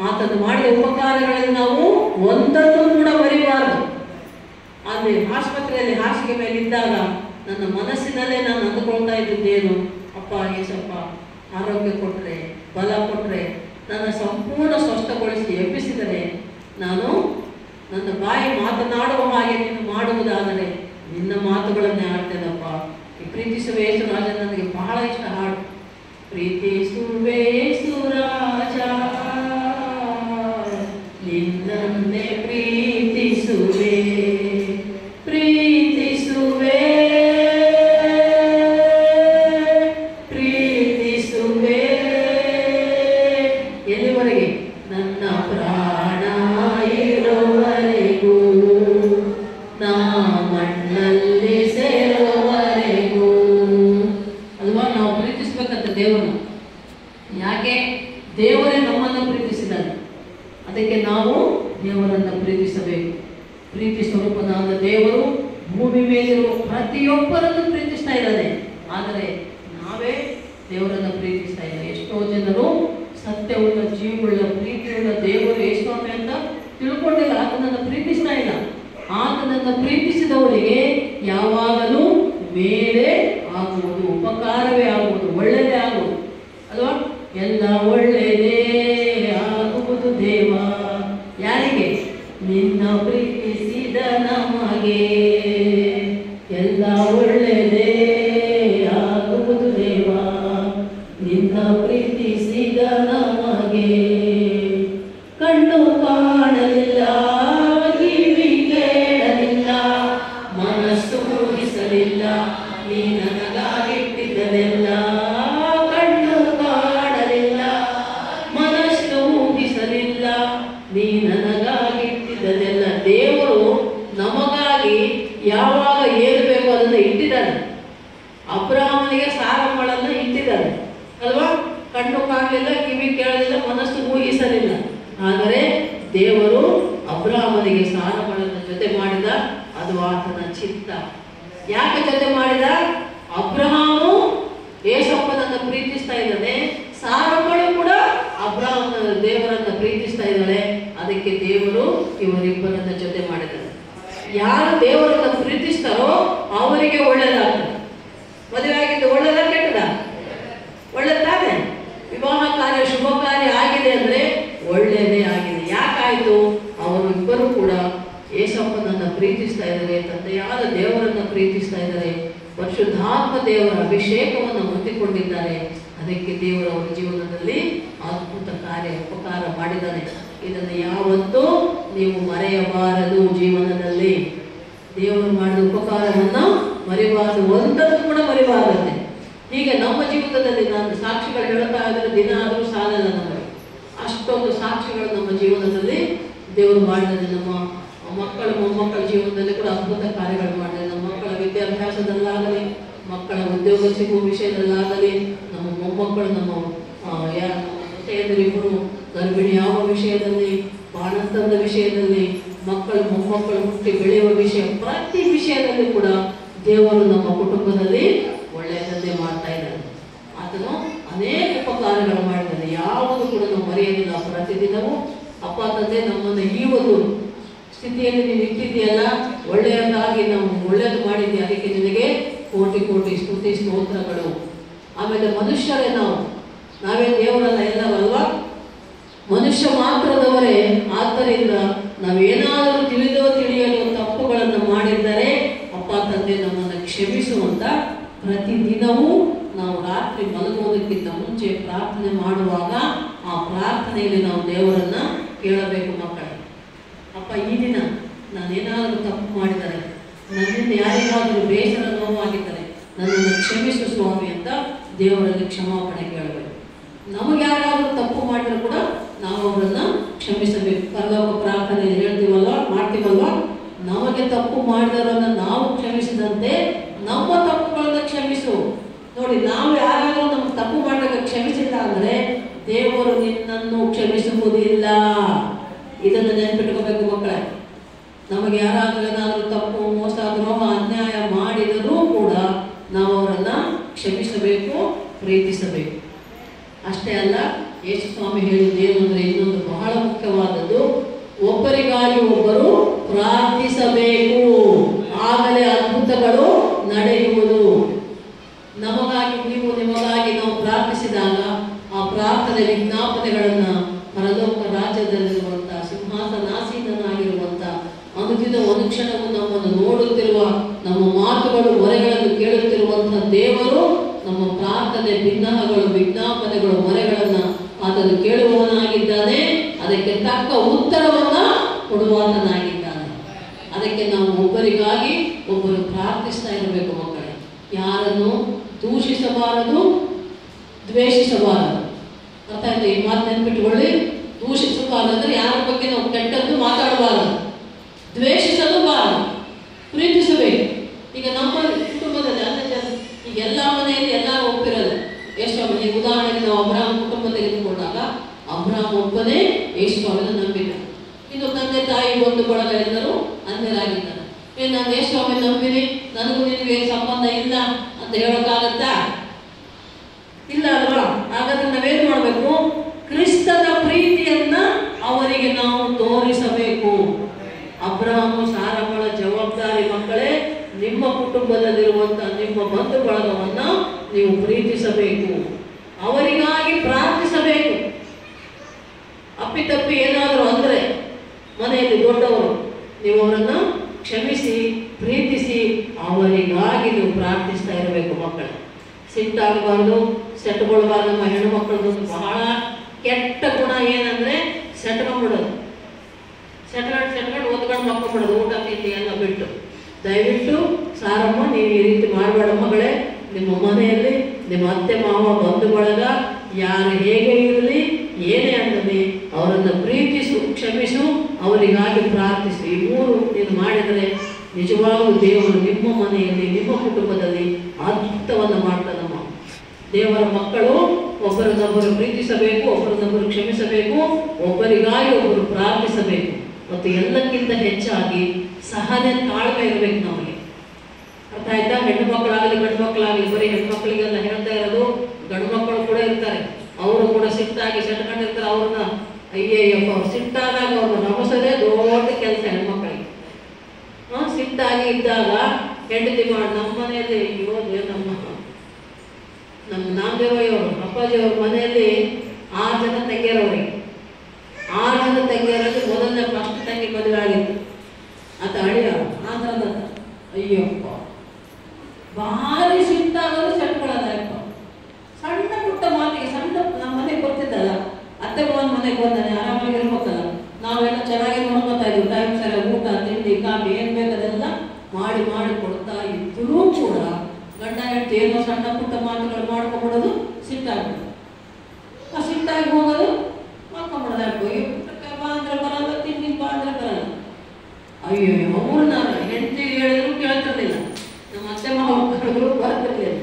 ಆತನು ಮಾಡಿದ ಉಪಕಾರಗಳಲ್ಲಿ ನಾವು ಒಂದನ್ನು ಕೂಡ ಮರಿಬಾರದು. ಆದರೆ ಆಸ್ಪತ್ರೆಯಲ್ಲಿ ಹಾಸಿಗೆ ಮೇಲೆ ಇದ್ದಾಗ ನನ್ನ ಮನಸ್ಸಿನಲ್ಲೇ ನಾನು ಅಂದುಕೊಳ್ತಾ ಇದ್ದಿದ್ದೇನು, ಅಪ್ಪ ಏಸಪ್ಪ ಆರೋಗ್ಯ ಕೊಟ್ಟರೆ, ಬಲ ಕೊಟ್ಟರೆ, ನನ್ನ ಸಂಪೂರ್ಣ ಸ್ವಸ್ಥಗೊಳಿಸಿ ಎಬ್ಬಿಸಿದರೆ, ನಾನು ನನ್ನ ಬಾಯಿ ಮಾತನಾಡುವ ಹಾಗೆ ನೀನು ಮಾಡುವುದಾದರೆ ನಿನ್ನ ಮಾತುಗಳನ್ನೇ ಆಡ್ತೇನಪ್ಪ. ಈ ಪ್ರೀತಿಸುವ ಯೇಸು ರಾಜ ನನಗೆ ಬಹಳ ಇಷ್ಟ ಹಾಡು. ಪ್ರೀತಿಸುವೆ ಯೇಸು ರಾಜ, ನಿನ್ನನ್ನೇ ಪ್ರೀತಿಸುವೆ, ಪ್ರೀತಿಸುವೆ, ಪ್ರೀತಿಸುವೆ. ಎಲ್ಲಿವರೆಗೆ? ನನ್ನ ಪ್ರಾಣ ಇರುವವರೆಗೂ, ನಾ ಮಣ್ಣಲ್ಲಿ ಸೇರುವವರೆಗೂ. ಅಲ್ವಾ, ನಾವು ಪ್ರೀತಿಸ್ಬೇಕಂತ ದೇವರನ್ನು. ಯಾಕೆ? ದೇವರೇ ನಮ್ಮನ್ನು ಪ್ರೀತಿಸಿದ್ದಾನೆ. ಅದಕ್ಕೆ ನಾವು ದೇವರನ್ನು ಪ್ರೀತಿಸಬೇಕು. ಪ್ರೀತಿ ಸ್ವರೂಪನಾದ ದೇವರು ಭೂಮಿ ಮೇಲಿರುವ ಪ್ರತಿಯೊಬ್ಬರನ್ನು ಪ್ರೀತಿಸ್ತಾ ಇದ್ದಾನೆ. ಆದರೆ ನಾವೇ ದೇವರನ್ನು ಪ್ರೀತಿಸ್ತಾ ಇಲ್ಲ. ಎಷ್ಟೋ ಜನರು ಸತ್ಯವುಳ್ಳ, ಜೀವವುಳ್ಳ, ಪ್ರೀತಿಯುಳ್ಳ ದೇವರು ಯೇಸುಸ್ವಾಮಿ ಅಂತ ತಿಳ್ಕೊಂಡಿಲ್ಲ. ಆತನನ್ನು ಪ್ರೀತಿಸ್ತಾ ಇಲ್ಲ. ಆತನನ್ನು ಪ್ರೀತಿಸಿದವರಿಗೆ ಯಾವಾಗಲೂ ಮೇಲೆ ಆಗುವುದು, ಉಪಕಾರವೇ ಆಗುವುದು, ಒಳ್ಳೆಯದೇ ಆಗುವುದು ಅಲ್ವಾ. ಎಲ್ಲ ಒಳ್ಳೆಯದೇ ಆಗುವುದು ದೇವ. ಯಾರಿಗೆ? ನಿನ್ನ ಪ್ರೀತಿಸಿದ ನಮಗೆ ಎಲ್ಲ ಒಳ್ಳೆಯದೇ ಆಗುವುದು ದೇವ. ನಿನ್ನ ಪ್ರೀತಿಸಿದ ನಮಗೆ ಕಣ್ಣು ಕಾಣಲಿಲ್ಲ, ಕಿವಿ ಕಾಣಲಿಲ್ಲ, ಕಿವಿ ಕೇಳಲಿಲ್ಲ, ಮನಸ್ಸು ಊಹಿಸಲಿಲ್ಲ. ಆದರೆ ದೇವರು ಅಬ್ರಹಾಮನಿಗೆ ಸಾರಗಳನ್ನು ಜೊತೆ ಮಾಡಿದ. ಅದು ಆತನ ಚಿತ್ತ. ಯಾಕೆ ಜೊತೆ ಮಾಡಿದ? ಅಬ್ರಹಾಮು ಏಸಪ್ಪನನ್ನು ಪ್ರೀತಿಸ್ತಾ ಇದ್ದಾನೆ, ಸಾರಗಳು ಕೂಡ ಅಬ್ರಹಾಮನ ದೇವರನ್ನ ಪ್ರೀತಿಸ್ತಾ ಇದ್ದಾಳೆ. ಅದಕ್ಕೆ ದೇವರು ಇವರಿಬ್ಬರನ್ನ ಜೊತೆ ಮಾಡಿದ್ದಾರೆ. ಯಾರು ದೇವರನ್ನ ಪ್ರೀತಿಸ್ತಾರೋ ಅವರಿಗೆ ಒಳ್ಳೆಯದಾಗ್ತದೆ. ಮದುವೆ ಆಗಿದ್ದು ಒಳ್ಳೆಯದ ಕೆಟ್ಟದ? ಒಳ್ಳೆದಾನೆ. ವಿವಾಹ ಕಾರ್ಯ ಶುಭ ಕಾರ್ಯ ಆಗಿದೆ ಅಂದ್ರೆ ಒಳ್ಳೆಯದೇ ಆಗಿದೆ. ಯಾಕಾಯ್ತು? ಅವರು ಇಬ್ಬರು ಕೂಡ ಏಸಪ್ಪನನ್ನ ಪ್ರೀತಿಸ್ತಾ ಇದ್ದಾರೆ, ತಂದೆಯಾದ ದೇವರನ್ನ ಪ್ರೀತಿಸ್ತಾ ಇದ್ದಾರೆ, ಪರಿಶುದ್ಧಾತ್ಮ ದೇವರ ಅಭಿಷೇಕವನ್ನು ಹೊಂದಿಕೊಂಡಿದ್ದಾರೆ. ಅದಕ್ಕೆ ದೇವರು ಅವರ ಜೀವನದಲ್ಲಿ ಅದ್ಭುತ ಕಾರ್ಯ ಉಪಕಾರ ಮಾಡಿದ್ದಾನೆ. ಇದನ್ನು ಯಾವತ್ತೂ ನೀವು ಮರೆಯಬಾರದು. ಜೀವನದಲ್ಲಿ ದೇವರು ಮಾಡಿದ ಉಪಕಾರವನ್ನು ಮರೆಯಬಾರದು, ಒಂದನ್ನು ಕೂಡ ಮರೆಯಬಾರದೆ. ಹೀಗೆ ನಮ್ಮ ಜೀವನದಲ್ಲಿ ನಾನು ಸಾಕ್ಷಿಗಳು ಹೇಳ್ತಾ ಇದ್ರೆ ದಿನ ಆದರೂ ಸಾಲಲ್ಲ ನಮಗೆ. ಅಷ್ಟೊಂದು ಸಾಕ್ಷಿಗಳು ನಮ್ಮ ಜೀವನದಲ್ಲಿ ದೇವರು ಮಾಡಿದರೆ. ನಮ್ಮ ಮಕ್ಕಳು ಮೊಮ್ಮಕ್ಕಳ ಜೀವನದಲ್ಲಿ ಕೂಡ ಅದ್ಭುತ ಕಾರ್ಯಗಳು ಮಾಡಿದ್ದಾರೆ. ನಮ್ಮ ಮಕ್ಕಳ ವಿದ್ಯಾಭ್ಯಾಸದಲ್ಲಾಗಲಿ, ಮಕ್ಕಳ ಉದ್ಯೋಗ ಸಿಗುವ ವಿಷಯದಲ್ಲಾಗಲಿ, ನಮ್ಮ ಮೊಮ್ಮಕ್ಕಳು ನಮ್ಮ ಜೊತೆಯಲ್ಲಿಬ್ಬರು ಗರ್ಭಿಣಿ ಯಾವ ವಿಷಯದಲ್ಲಿ, ಬಾಣಂತನದ ವಿಷಯದಲ್ಲಿ, ಮಕ್ಕಳು ಮೊಮ್ಮಕ್ಕಳು ಹುಟ್ಟಿ ಬೆಳೆಯುವ ವಿಷಯ, ಪ್ರತಿ ವಿಷಯದಲ್ಲಿ ಕೂಡ ದೇವರು ನಮ್ಮ ಕುಟುಂಬದಲ್ಲಿ ಒಳ್ಳೆಯದನ್ನೇ ಮಾಡ್ತಾ ಇದ್ದಾರೆ. ಆತನು ಅನೇಕ ಉಪಕಾರಗಳು ಮಾಡಿದ್ದಾನೆ. ಯಾವುದು ಕೂಡ ನಾವು ಮರೆಯೋದಿಲ್ಲ. ಪ್ರತಿದಿನವೂ ಅಪ್ಪ ತಂದೆ ನಮ್ಮನ್ನು ಈ ಒಂದು ಸ್ಥಿತಿಯಲ್ಲಿ ನೀನು ಇಟ್ಟಿದ್ದೀಯಲ್ಲ, ಒಳ್ಳೆಯದಾಗಿ ನಾವು ಒಳ್ಳೆಯದು ಮಾಡಿದ್ದೀಯ, ಅದಕ್ಕೆ ನಿನಗೆ ಕೋಟಿ ಕೋಟಿ ಸ್ತುತಿ ಸ್ತೋತ್ರಗಳು. ಆಮೇಲೆ ಮನುಷ್ಯರೇ ನಾವೇ ದೇವರಲ್ಲ, ಎಲ್ಲವಲ್ವಾ? ಮನುಷ್ಯ ಮಾತ್ರದವರೇ. ಆದ್ದರಿಂದ ನಾವೇನಾದರೂ ತಿಳಿಯಲು ತಪ್ಪುಗಳನ್ನು ಮಾಡಿದ್ದರೆ ಅಪ್ಪ ತಂದೆ ನಮ್ಮನ್ನು ಕ್ಷಮಿಸುವಂತ ಪ್ರತಿದಿನವೂ ನಾವು ರಾತ್ರಿ ಮಲಗುವುದಕ್ಕಿಂತ ಮುಂಚೆ ಪ್ರಾರ್ಥನೆ ಮಾಡುವಾಗ ಆ ಪ್ರಾರ್ಥನೆಯಲ್ಲಿ ನಾವು ದೇವರನ್ನ ಕೇಳಬೇಕು. ಮಕ್ಕಳೇ, ಅಪ್ಪ ಈ ದಿನ ನಾನೇನಾದರೂ ತಪ್ಪು ಮಾಡಿದರೆ, ನನ್ನಿಂದ ಯಾರಿಗಾದರೂ ಬೇಸರ ನೋವಾಗಿದ್ದರೆ ನನ್ನನ್ನು ಕ್ಷಮಿಸು ಸ್ವಾಮಿ ಅಂತ ದೇವರಲ್ಲಿ ಕ್ಷಮಾಪಣೆ ಕೇಳಬೇಕು. ನಮಗೆ ಯಾರಾದರೂ ತಪ್ಪು ಮಾಡಿದ್ರು ಕೂಡ ನಾವು ಅವರನ್ನ ಕ್ಷಮಿಸಬೇಕು. ಪರಲೋಕ ಪ್ರಾರ್ಥನೆ ಹೇಳ್ತೀವಲ್ವ, ಮಾಡ್ತೀವಲ್ವ? ನಮಗೆ ತಪ್ಪು ಮಾಡಿದವರನ್ನ ನಾವು ಕ್ಷಮಿಸಿದಂತೆ ನಮ್ಮ ತಪ್ಪುಗಳನ್ನ ಕ್ಷಮಿಸು. ನೋಡಿ, ನಾವು ಯಾರಾದರೂ ನಮ್ಗೆ ತಪ್ಪು ಮಾಡಿದಾಗ ಕ್ಷಮಿಸಿಲ್ಲ ಅಂದ್ರೆ ದೇವರು ನಿನ್ನನ್ನು ಕ್ಷಮಿಸುವುದಿಲ್ಲ. ಇದನ್ನು ನೆನಪಿಟ್ಕೋಬೇಕು ಮಕ್ಕಳೇ. ನಮಗೆ ಯಾರಾದರೂ ಏನಾದರೂ ತಪ್ಪು, ಮೋಸ, ದ್ರೋಹ, ಅನ್ಯಾಯ ಮಾಡಿದರೂ ಕೂಡ ನಾವು ಅವರನ್ನ ಕ್ಷಮಿಸಬೇಕು, ಪ್ರೀತಿಸಬೇಕು. ಅಷ್ಟೇ ಅಲ್ಲ, ಯೇಸು ಸ್ವಾಮಿ ಹೇಳಿದ್ದು ಏನು ಅಂದರೆ ಇನ್ನೊಂದು ಬಹಳ ಮುಖ್ಯವಾದದ್ದು, ಒಬ್ಬರಿಗಾಗಿ ಒಬ್ಬರು ಪ್ರಾರ್ಥಿಸಬೇಕು, ಆಗಲೇ ಅದ್ಭುತಗಳು ನಡೆಯುವುದು. ನಮಗಾಗಿ ನೀವು ನಿಮಗಾಗಿ ನಾವು ಪ್ರಾರ್ಥಿಸಿದಾಗ ಆ ಪ್ರಾರ್ಥನೆ ವಿಜ್ಞಾಪನೆಗಳನ್ನು ಪರಲೋಕ ರಾಜ್ಯದಲ್ಲಿರುವಂಥ ಸಿಂಹಾಸನಾಸೀನನಾಗಿರುವಂಥ ಅನುದಿನ ಅನುಕ್ಷಣವು ನಮ್ಮನ್ನು ನೋಡುತ್ತಿರುವ, ನಮ್ಮ ಮಾತುಗಳು ಮೊರೆಗಳನ್ನು ಕೇಳುತ್ತಿರುವಂಥ ದೇವರು ನಮ್ಮ ಪ್ರಾರ್ಥನೆ ಭಿನ್ನಹಗಳು ವಿಜ್ಞಾಪನೆಗಳು ಮೊರೆಗಳನ್ನು ಆತನು ಕೇಳುವವನಾಗಿದ್ದಾನೆ. ಅದಕ್ಕೆ ತಕ್ಕ ಉತ್ತರವನ್ನ ಕೊಡುವಾತನಾಗಿದ್ದಾನೆ. ಅದಕ್ಕೆ ನಾವು ಒಬ್ಬರಿಗಾಗಿ ಒಬ್ಬರು ಪ್ರಾರ್ಥಿಸ್ತಾ ಇರಬೇಕು ಮಕ್ಕಳೇ. ಯಾರನ್ನು ದೂಷಿಸಬಾರದು, ದ್ವೇಷಿಸಬಾರದು. ಅರ್ಥ ಆಯ್ತು? ಈ ಮಾತು ನೆನ್ಪಿಟ್ಕೊಳ್ಳಿ. ದೂಷಿಸಬಾರದು ಅಂದ್ರೆ ಯಾರ ಬಗ್ಗೆ ನಾವು ಕೆಟ್ಟದ್ದು ಮಾತಾಡಬಾರದು, ದ್ವೇಷಿಸಲು ಬಾರದು, ಪ್ರೀತಿಸಬೇಕು. ಈಗ ನಮ್ಮ ಕುಟುಂಬದಲ್ಲಿ ಈಗ ಎಲ್ಲ ಮನೆಯಲ್ಲಿ ಎಲ್ಲರೂ ಒಪ್ಪಿರೋದು. ಎಷ್ಟು ಈಗ ಉದಾಹರಣೆಗೆ ನಾವು ಅಬ್ರಹಾಂ ಕುಟುಂಬ ತೆಗೆದುಕೊಂಡಾಗ ಅಬ್ರಹಾಂ ಒಬ್ಬನೇ ಯೇಸುವನ್ನು ನಂಬಿದ್ದ. ಇನ್ನು ತಂದೆ ತಾಯಿ ಒಂದು ಬಳಗ ಎಲ್ಲರೂ ಅನ್ಯರಾಗಿದ್ದಾರೆ. ನಾನು ಯೇಸುವನ್ನು ನಂಬಿನಿ, ನನಗೂ ನಿನಗೆ ಸಂಬಂಧ ಇಲ್ಲ ಅಂತ ಹೇಳೋಕ್ಕಾಗತ್ತಾ? ಇಲ್ಲ ಅಲ್ವಾ? ಹಾಗಾದ್ರೆ ನಾವೇನು ಮಾಡಬೇಕು? ಕ್ರಿಸ್ತನ ಪ್ರೀತಿಯನ್ನ ಅವರಿಗೆ ನಾವು ತೋರಿಸಬೇಕು. ಅಬ್ರಹಾಮು ಸಾರಗಳ ಜವಾಬ್ದಾರಿ ಮಕ್ಕಳೇ, ನಿಮ್ಮ ಕುಟುಂಬದಲ್ಲಿರುವಂತಹ ನಿಮ್ಮ ಬಂಧು ಬಳಗವನ್ನ ನೀವು ಪ್ರೀತಿಸಬೇಕು, ಅವರಿಗಾಗಿ ಪ್ರಾರ್ಥಿಸಬೇಕು. ಅಪ್ಪಿತಪ್ಪಿ ಏನಾದರೂ ಅಂದ್ರೆ ಮನೆಯಲ್ಲಿ ದೊಡ್ಡವರು, ನೀವು ಅವರನ್ನ ಕ್ಷಮಿಸಿ ಪ್ರೀತಿಸಿ ಅವರಿಗಾಗಿ ನೀವು ಪ್ರಾರ್ಥಿಸ್ತಾ ಇರಬೇಕು ಮಕ್ಕಳೇ. ಸಿಟ್ಟಾಗಬಾರ್ದು, ಸೆಟ್ಕೊಳ್ಬಾರ್ದು. ನಮ್ಮ ಹೆಣ್ಣು ಮಕ್ಕಳದ್ದು ಬಹಳ ಕೆಟ್ಟ ಗುಣ ಏನಂದ್ರೆ ಸೆಟ್ಕೊಂಡ್ಬಿಡೋದು, ಸೆಟ್ಕೊಂಡು ಓದ್ಕೊಂಡು ಮಕ್ಕಳು ಊಟ ತಿಂಡಿ ಎಲ್ಲ ಬಿಟ್ಟು. ದಯವಿಟ್ಟು ಸಾರಮ್ಮ, ನೀವು ಈ ರೀತಿ ಮಾಡಬೇಡ ಮಗಳೇ. ನಿಮ್ಮ ಮನೆಯಲ್ಲಿ ನಿಮ್ಮ ಅತ್ತೆ ಮಾವ ಬಂಧು ಬಳಗ ಯಾರು ಹೇಗೆ ಇರಲಿ, ಏನೇ ಆಗಲಿ, ಅವರನ್ನು ಪ್ರೀತಿಸು, ಕ್ಷಮಿಸು, ಅವರಿಗಾಗಿ ಪ್ರಾರ್ಥಿಸು. ಈ ಮೂರು ನೀನು ಮಾಡಿದರೆ ನಿಜವಾಗೂ ದೇವರು ನಿಮ್ಮ ಮನೆಯಲ್ಲಿ ನಿಮ್ಮ ಕುಟುಂಬದಲ್ಲಿ ಅದ್ಭುತವನ್ನು ಮಾಡ್ತಾನಮ್ಮ. ದೇವರ ಮಕ್ಕಳು ಒಬ್ಬರನ್ನೊಬ್ಬರು ಪ್ರೀತಿಸಬೇಕು, ಒಬ್ಬರನ್ನೊಬ್ಬರು ಕ್ಷಮಿಸಬೇಕು, ಒಬ್ಬರಿಗಾಗಿ ಒಬ್ಬರು ಪ್ರಾರ್ಥಿಸಬೇಕು. ಮತ್ತು ಎಲ್ಲಕ್ಕಿಂತ ಹೆಚ್ಚಾಗಿ ಸಹನೆ, ತಾಳ್ಮೆ ಇರಬೇಕು ನಮಗೆ. ಅರ್ಥ ಆಯ್ತಾ? ಹೆಣ್ಣು ಮಕ್ಕಳಾಗಲಿ ಗಂಡು ಮಕ್ಕಳಾಗಲಿ, ಬರೀ ಹೆಣ್ಣು ಮಕ್ಕಳಿಗೆಲ್ಲ ಹೇಳ್ತಾ ಇರೋದು, ಗಂಡು ಮಕ್ಕಳು ಕೂಡ ಇರ್ತಾರೆ, ಅವರು ಕೂಡ ಸಿಟ್ಟಾಗಿ ಸೆಟ್ಕೊಂಡಿರ್ತಾರೆ. ಅವ್ರನ್ನ ಅಯ್ಯಯ್ಯಪ್ಪ, ಅವ್ರು ಸಿಟ್ಟಾದಾಗ ಅವ್ರನ್ನ ನಮಸೋದೇ ದೊಡ್ಡ ಕೆಲಸ ಹೆಣ್ಮಕ್ಳಿಗೆ. ಸಿಟ್ಟಾಗಿ ಇದ್ದಾಗ ಹೆಂಡತಿ ಮಾಡಿ ನಮ್ಮ ಮನೆಯಲ್ಲಿ ಇರೋದು, ನಮ್ಮ ನಾಮದೇವಯ್ಯವರು ಅಪ್ಪಾಜಿಯವ್ರ ಮನೆಯಲ್ಲಿ 6 ಜನ ತಂಗಿಯರವ್ರಿಗೆ. 6 ಜನ ತಂಗಿಯರಲ್ಲಿ ಮೊದಲನೇ ಫಸ್ಟ್ ತಂಗಿ ಮದುವೆ ಆಗಿತ್ತು. ಆತ ಅಳಿಯ ಆಂಧ್ರದ. ಅಯ್ಯಪ್ಪ, ಭಾರಿ ಸಿಟ್ಟಾಗೋದು ಸೆಟ್ಕೊಳ್ಳೋದಪ್ಪ. ಸಣ್ಣ ಪುಟ್ಟ ಮಾತಿಗೆ, ಸಣ್ಣ ನಮ್ಮ ಮನೆಗೆ ಬರ್ತಿದ್ದಲ್ಲ, ಅತ್ತೆ ಮಾವನ ಮನೆಗೆ ಬಂದಾನೆ, ಆರಾಮಾಗಿ ಇರ್ಬೇಕಲ್ಲ. ನಾವೆಲ್ಲ ಚೆನ್ನಾಗಿ ನೋಡ್ಕೊತಾ ಇದ್ವಿ. ಟೈಮ್ ಸರಿ ಊಟ, ತಿಂಡಿ, ಕಾಫಿ ಏನು ಬೇಕದೆಲ್ಲ ಮಾಡಿ ಮಾಡಿ ಕೊಡ್ತಾ ಇದ್ರೂ ಕೂಡ ಗಂಡ ಹೆಂಡತಿ ಏನೋ ಸಣ್ಣ ಪುಟ್ಟ ಮಾತುಗಳು ಮಾಡ್ಕೊಂಡ್ಬಿಡೋದು, ಸಿಟ್ಟಾಗ್ಬಿಡೋದು. ಆ ಸಿಟ್ಟಾಗಿ ಹೋಗೋದು, ಮಾಡ್ಕೊಂಡ್ಬಿಡೋದು. ಬಾ ಅಂದ್ರೆ ಬರಲ್ಲ, ತಿಂಡಿ ಬಾ ಅಂದ್ರೆ ಬರಲ್ಲ. ಅಯ್ಯೋ, ಅವ್ರು ನಾನು ಹೆಂಡತಿ ಹೇಳಿದ್ರು ಕೇಳ್ತಿರ್ಲಿಲ್ಲ, ನಮ್ಮ ಅತ್ತೆ ಮಾವ ಕರೆದ್ರು ಬರ್ತಿರ್ಲಿಲ್ಲ.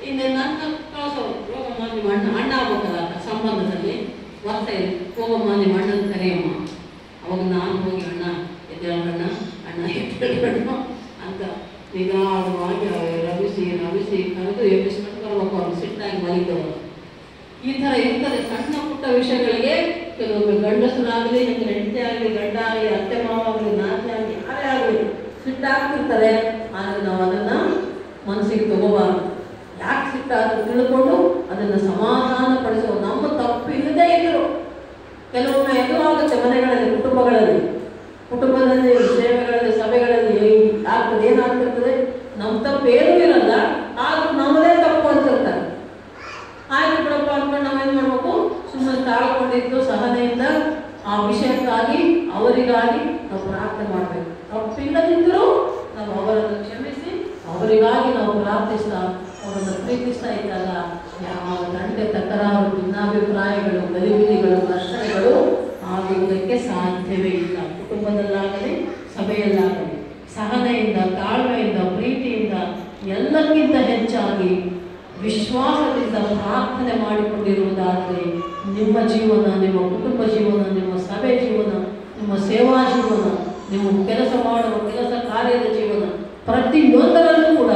ಇನ್ನು ನನ್ನ ಕಳಿಸೋರು, ಹೋಗಮ್ಮ ನಿಮ್ಮ ಅಣ್ಣ ಆಗ್ಬೇಕಲ್ಲ ಸಂಬಂಧದಲ್ಲಿ, ಬರ್ತಾ ಇದೆ, ಹೋಗಮ್ಮ ನಿಮ್ಮ ಅಣ್ಣನ ಕರೆಯಮ್ಮ. ಅವಾಗ ನಾನು ಹೋಗಿ ಅಣ್ಣ ಎದ್ದೇಳಣ್ಣ, ಅಣ್ಣ ಎದ್ದೇಳಣ್ಣ ಅಂತ ನಿಧಾನವಾಗಿ ರವಿಸಿ ಕರೆದು ಎಬ್ಬಿಸ್ಕೊಂಡು ಬರ್ಬೇಕು. ಅವ್ರು ಸಿಟ್ಟಾಗಿ ಮಲಿದವರು. ಈ ಥರ ಇರ್ತದೆ ಸಣ್ಣ ಪುಟ್ಟ ವಿಷಯಗಳಿಗೆ. ಕೆಲವೊಮ್ಮೆ ಗಂಡಸರಾಗಲಿ, ನಿಮ್ಗೆ ಹೆಂಡತಿ ಆಗಲಿ, ಗಂಡ ಆಗಲಿ, ಅತ್ತೆ ಮಾವ ಆಗಲಿ, ನಾಚೆ ಆಗಲಿ, ಯಾರೇ ಆಗಲಿ ಸಿಟ್ಟಾಗ್ತಿರ್ತಾರೆ. ಆದರೆ ನಾವು ಅದನ್ನು ಮನಸ್ಸಿಗೆ ತಗೋಬಾರ್ದು. ಯಾಕೆ ಸಿಟ್ಟಾದ್ರು ತಿಳ್ಕೊಂಡು ಅದನ್ನು ಸಮಾಧಾನ ಪಡಿಸೋ, ನಮ್ಮ ತಪ್ಪು ಇಲ್ಲದೇ ಇದ್ರು. ಕೆಲವೊಮ್ಮೆ ಎದುರಾಗುತ್ತೆ ಮನೆಗಳಲ್ಲಿ, ಕುಟುಂಬದಲ್ಲಿ ಸೇವೆಗಳಲ್ಲಿ, ಸಭೆಗಳಲ್ಲಿ ಆಗ್ತದೆ. ಏನಾಗ್ತಿರ್ತದೆ, ನಮ್ಮ ತಪ್ಪು ಏನೂ ಇರಲ್ಲ, ಆದ್ರೂ ನಮ್ಮದೇ ತಪ್ಪು ಅಂತಿರ್ತಾರೆ. ಆಯ್ತು ಬಿಡಪ್ಪ ಅಂದ್ಕೊಂಡು ನಾವೇನು ಮಾಡಬೇಕು, ಸುಮ್ಮನೆ ತಾಳ್ಕೊಂಡಿದ್ದು ಸಹನೆಯಿಂದ ಆ ವಿಷಯಕ್ಕಾಗಿ, ಅವರಿಗಾಗಿ ನಾವು ಪ್ರಾರ್ಥನೆ ಮಾಡಬೇಕು. ತಪ್ಪಿಲ್ಲದಿದ್ದರೂ ನಾವು ಅವರನ್ನು ಕ್ಷಮಿಸಿ, ಅವರಿಗಾಗಿ ನಾವು ಪ್ರಾರ್ಥಿಸ್ತಾ, ಅವರನ್ನು ಪ್ರೀತಿಸ್ತಾ ಇದ್ದಾಗ ಯಾವ ತಂಟೆ ತಕರಾರು, ಭಿನ್ನಾಭಿಪ್ರಾಯಗಳು, ಗಲಿಬಿಲಿಗಳು, ಘರ್ಷಣೆಗಳು ಆಗುವುದಕ್ಕೆ ಸಾಧ್ಯವೇ ಇಲ್ಲ. ಕುಟುಂಬದಲ್ಲಾಗಲಿ, ಸಭೆಯಲ್ಲಾಗಲಿ ಸಹನೆಯಿಂದ, ತಾಳ್ಮೆಯಿಂದ, ಪ್ರೀತಿಯಿಂದ, ಎಲ್ಲಕ್ಕಿಂತ ಹೆಚ್ಚಾಗಿ ವಿಶ್ವಾಸದಿಂದ ಪ್ರಾರ್ಥನೆ ಮಾಡಿಕೊಂಡಿರುವುದಾದರೆ ನಿಮ್ಮ ಜೀವನ, ನಿಮ್ಮ ಕುಟುಂಬ ಜೀವನ, ನಿಮ್ಮ ಸಭೆ ಜೀವನ, ನಿಮ್ಮ ಸೇವಾ ಜೀವನ, ನೀವು ಕೆಲಸ ಮಾಡುವ ಕೆಲಸ ಕಾರ್ಯದ ಜೀವನ, ಪ್ರತಿಯೊಂದರಲ್ಲೂ ಕೂಡ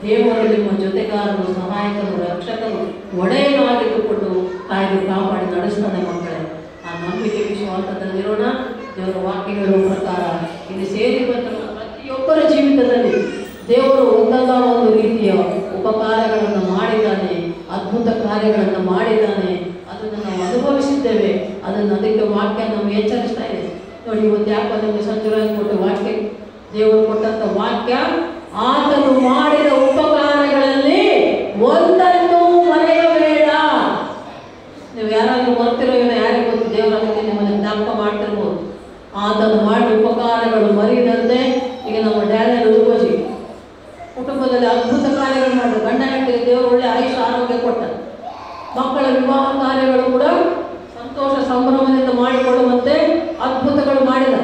ದೇವರು ನಿಮ್ಮ ಜೊತೆಗಾರರು, ಸಹಾಯಕರು, ರಕ್ಷಕರು, ಒಡೆಯನಾಗಿದ್ದುಕೊಂಡು ಕಾಯ್ದು ಕಾಪಾಡಿ ನಡೆಸ್ತಾನೆ. ಮಕ್ಕಳೇ, ಆ ನಂಬಿಕೆ ವಿಶ್ವಾಸದಲ್ಲಿರೋಣ. ದೇವರ ವಾಕ್ಯ ಹೇಳುವ ಪ್ರಕಾರ ಇಲ್ಲಿ ಸೇರಿ ಬಂದ ಪ್ರತಿಯೊಬ್ಬರ ಜೀವಿತದಲ್ಲಿ ದೇವರು ಒಂದಲ್ಲ ಒಂದು ರೀತಿಯ ಉಪಕಾರಗಳನ್ನು ಮಾಡಿದ್ದಾನೆ, ಅದ್ಭುತ ಕಾರ್ಯಗಳನ್ನು ಮಾಡಿದ್ದಾನೆ. ಅದನ್ನು ನಾವು ಅನುಭವಿಸಿದ್ದೇವೆ. ಅದಕ್ಕೆ ವಾಕ್ಯ ನಮಗೆ ಎಚ್ಚರಿಸ್ತಾ ಇದೆ. ನೋಡಿ, ಇವತ್ತು ಯಾಕೆ ನಮಗೆ ಸಂಜೆ ಕೊಟ್ಟ ವಾಕ್ಯ, ದೇವರು ಕೊಟ್ಟಂತ ವಾಕ್ಯ, ಆತನು ಮಾಡಿದ ಉಪಕಾರಗಳಲ್ಲಿ ಒಂದನ್ನು ಮರೆಯಬೇಡ. ನೀವು ಯಾರಾದ್ರೂ ಬರ್ತಿರೋ ಏನೋ ಯಾರಿಗೆ ಗೊತ್ತು, ದೇವರ ಬಗ್ಗೆ ನಿಮ್ಮನ್ನು ಜ್ಞಾಪಕ ಮಾಡ್ತಿರ್ಬೋದು. ಆತನು ಮಾಡಿದ ಉಪಕಾರಗಳು ಮರೆಯದಂತೆ. ಈಗ ನಮ್ಮ ಡ್ಯಾನಿಯಲ್ ಉಡುಗೋಜಿ ಕುಟುಂಬದಲ್ಲಿ ಅದ್ಭುತ ಕಾರ್ಯಗಳು ಮಾಡಿದ್ರು. ಗಂಡ ಹೆಂಡತಿಗೆ ದೇವರು ಒಳ್ಳೆ ಆಯುಷ ಆರೋಗ್ಯ ಕೊಟ್ಟ. ಮಕ್ಕಳ ವಿವಾಹ ಕಾರ್ಯಗಳು ಕೂಡ ಸಂತೋಷ ಸಂಭ್ರಮದಿಂದ ಮಾಡಿಕೊಳ್ಳುವಂತೆ ಅದ್ಭುತಗಳು ಮಾಡಿದ.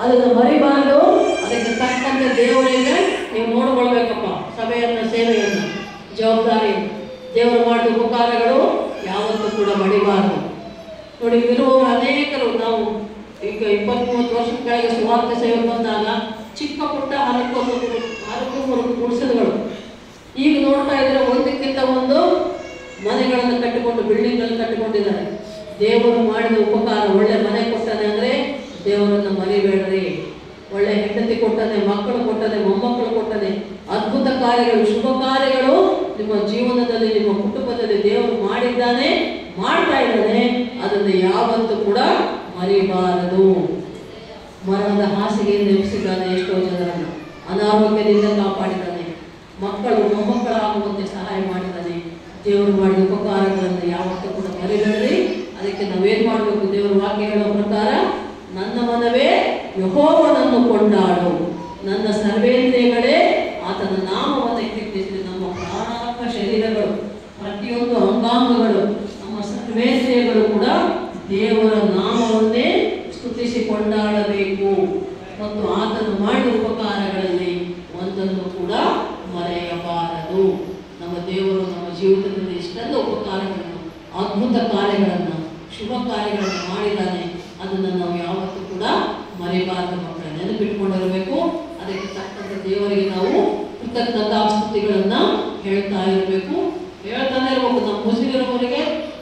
ಅದನ್ನು ಮರಿಬಾರದು. ಅದಕ್ಕೆ ತಕ್ಕಂತೆ ದೇವರಿಗೆ ನೀವು ನೋಡಿಕೊಳ್ಬೇಕಪ್ಪ. ಸಭೆಯನ್ನು, ಸೇವೆಯನ್ನು, ಜವಾಬ್ದಾರಿಯನ್ನು. ದೇವರು ಮಾಡಿದ ಉಪಕಾರಗಳು ಯಾವತ್ತೂ ಕೂಡ ಮಡಿಬಾರದು. ನೋಡಿ, ಇರುವವರು ಅನೇಕರು. ನಾವು ಈಗ 20-30 ವರ್ಷದ ಕೆಳಗೆ ಸುವಾರ್ತೆ ಸೇವೆ ಬಂದಾಗ ಚಿಕ್ಕ ಪುಟ್ಟ ಹರಕು ಗುಡಿಸಲುಗಳು. ಈಗ ನೋಡ್ತಾ ಇದ್ರೆ ಒಂದಕ್ಕಿಂತ ಒಂದು ಮನೆಗಳನ್ನು ಕಟ್ಟಿಕೊಂಡು, ಬಿಲ್ಡಿಂಗ್ಗಳನ್ನು ಕಟ್ಟಿಕೊಂಡಿದ್ದಾರೆ. ದೇವರು ಮಾಡಿದ ಉಪಕಾರ, ಒಳ್ಳೆ ಮನೆ ಕೊಟ್ಟಾನೆ ಅಂದರೆ ದೇವರನ್ನು ಮರಿಬೇಡ್ರಿ. ಒಳ್ಳೆ ಹೆಂಡತಿ ಕೊಟ್ಟಾನೆ, ಮಕ್ಕಳು ಕೊಟ್ಟಾನೆ, ಮೊಮ್ಮಕ್ಕಳು ಕೊಟ್ಟಾನೆ. ಅದ್ಭುತ ಕಾರ್ಯಗಳು, ಶುಭ ಕಾರ್ಯಗಳು ನಿಮ್ಮ ಜೀವನದಲ್ಲಿ, ನಿಮ್ಮ ಕುಟುಂಬದಲ್ಲಿ ದೇವರು ಮಾಡಿದ್ದಾನೆ, ಮಾಡ್ತಾ ಇದ್ದಾನೆ. ಅದನ್ನು ಯಾವತ್ತೂ ಕೂಡ ಮರಿಬಾರದು. ಮರಣದ ಹಾಸಿಗೆಯಿಂದ ಎಬ್ಬಿಸಿದ್ದಾನೆ ಎಷ್ಟೋ ಜನರನ್ನು, ಅನಾರೋಗ್ಯದಿಂದ ಕಾಪಾಡಿದ್ದಾನೆ, ಮಕ್ಕಳು ಮೊಮ್ಮಕ್ಕಳಾಗುವಂತೆ ಸಹಾಯ ಮಾಡಿದ್ದಾನೆ. ದೇವರು ಮಾಡಿದ ಉಪಕಾರಗಳನ್ನು ಯಾವತ್ತೂ ಕೂಡ ಮರಿಬೇಡ್ರಿ. ಅದಕ್ಕೆ ನಾವೇನು ಮಾಡಬೇಕು? ದೇವರ ವಾಕ್ಯ ಹೇಳೋ ಪ್ರಕಾರ, ನನ್ನ ಮನವೇ ಯೆಹೋವನನ್ನು ಕೊಂಡಾಡು, ನನ್ನ ಸರ್ವೇಂದ್ರಿಯಗಳೇ ಆತನ ನಾಮವನ್ನು ಕೀರ್ತಿಸಿದ. ನಮ್ಮ ಪ್ರಾಣಾತ್ಮ ಶರೀರಗಳು, ಪ್ರತಿಯೊಂದು ಅಂಗಾಂಗಗಳು, ನಮ್ಮ ಸರ್ವೇಂದ್ರಿಯಗಳು ಕೂಡ ದೇವರ ನಾಮವನ್ನೇ ಸ್ತುತಿಸಿ ಕೊಂಡಾಡಬೇಕು. ಮತ್ತು ಆತನು ಮಾಡಿದ ಉಪಕಾರಗಳಲ್ಲಿ ಒಂದನ್ನು ಕೂಡ ಮರೆಯಬಾರದು. ನಮ್ಮ ದೇವರು ನಮ್ಮ ಜೀವಿತದಲ್ಲಿ ಇಷ್ಟೆಲ್ಲ ಉಪಕಾರ ಅದ್ಭುತ ಕಾರ್ಯಗಳನ್ನು, ಶುಭ ಕಾರ್ಯಗಳನ್ನು ಮಾಡಿದ್ದಾನೆ. ಅದನ್ನು ನಾವು ಯಾವತ್ತೂ ಕೂಡ ಮರೆಯಬಾರದು ಮಕ್ಕಳೇ, ನೆನಪಿಟ್ಕೊಂಡಿರಬೇಕು. ಅದಕ್ಕೆ ತಕ್ಕಂತೆ ದೇವರಿಗೆ ನಾವು ಕೃತಜ್ಞತಾ ಸ್ತುತಿಗಳನ್ನ ಹೇಳ್ತಾ ಇರಬೇಕು, ಹೇಳ್ತಾನೆ ಇರಬೇಕು.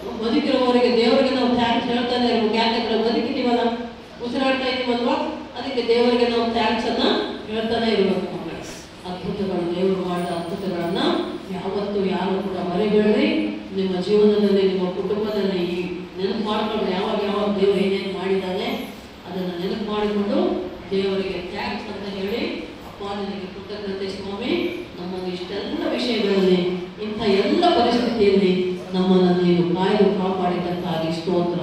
ನಮ್ಮ ಬದುಕಿರುವವರಿಗೆ ದೇವರಿಗೆ ನಾವು ಥ್ಯಾಂಕ್ಸ್ ಹೇಳ್ತಾನೆ ಇರಬೇಕು. ಯಾಕಂದ್ರೆ ಬದುಕಿದೀವಲ್ಲ, ಉಸಿರಾಡ್ತಾ ಇದೀವಲ್ವಾ, ಅದಕ್ಕೆ ದೇವರಿಗೆ ನಾವು ಥ್ಯಾಂಕ್ಸ್ ಅನ್ನ ಹೇಳ್ತಾನೆ ಇರಬೇಕು ಮಕ್ಕಳೇ. ಅದ್ಭುತಗಳು, ದೇವರು ಮಾಡಿದ ಅದ್ಭುತಗಳನ್ನ ಯಾವತ್ತೂ ಯಾರು ಕೂಡ ಮರೆಬೇಡ್ರಿ. ನಿಮ್ಮ ಜೀವನದಲ್ಲಿ, ನಿಮ್ಮ ಕುಟುಂಬದಲ್ಲಿ ನೆನಪು ಮಾಡಿಕೊಂಡು ಯಾವಾಗ ದೇವರು ಏನೇನು ಮಾಡಿದ್ದಾನೆ ಅದನ್ನು ನೆನಪು ಮಾಡಿಕೊಂಡು ದೇವರಿಗೆ ಥ್ಯಾಂಕ್ಸ್ ಅಂತ ಹೇಳಿ, ಅಪ್ಪ ನಿನಗೆ ಕೃತಜ್ಞತೆ ಸ್ವಾಮಿ, ನಮ್ಮನ್ನು ಇಷ್ಟೆಲ್ಲ ವಿಷಯಗಳಲ್ಲಿ, ಇಂಥ ಎಲ್ಲ ಪರಿಸ್ಥಿತಿಯಲ್ಲಿ ನಮ್ಮನ್ನು ನೀನು ಕಾಯ್ದು ಕಾಪಾಡಿದ್ದಕ್ಕಾಗಿ ಸ್ತೋತ್ರ.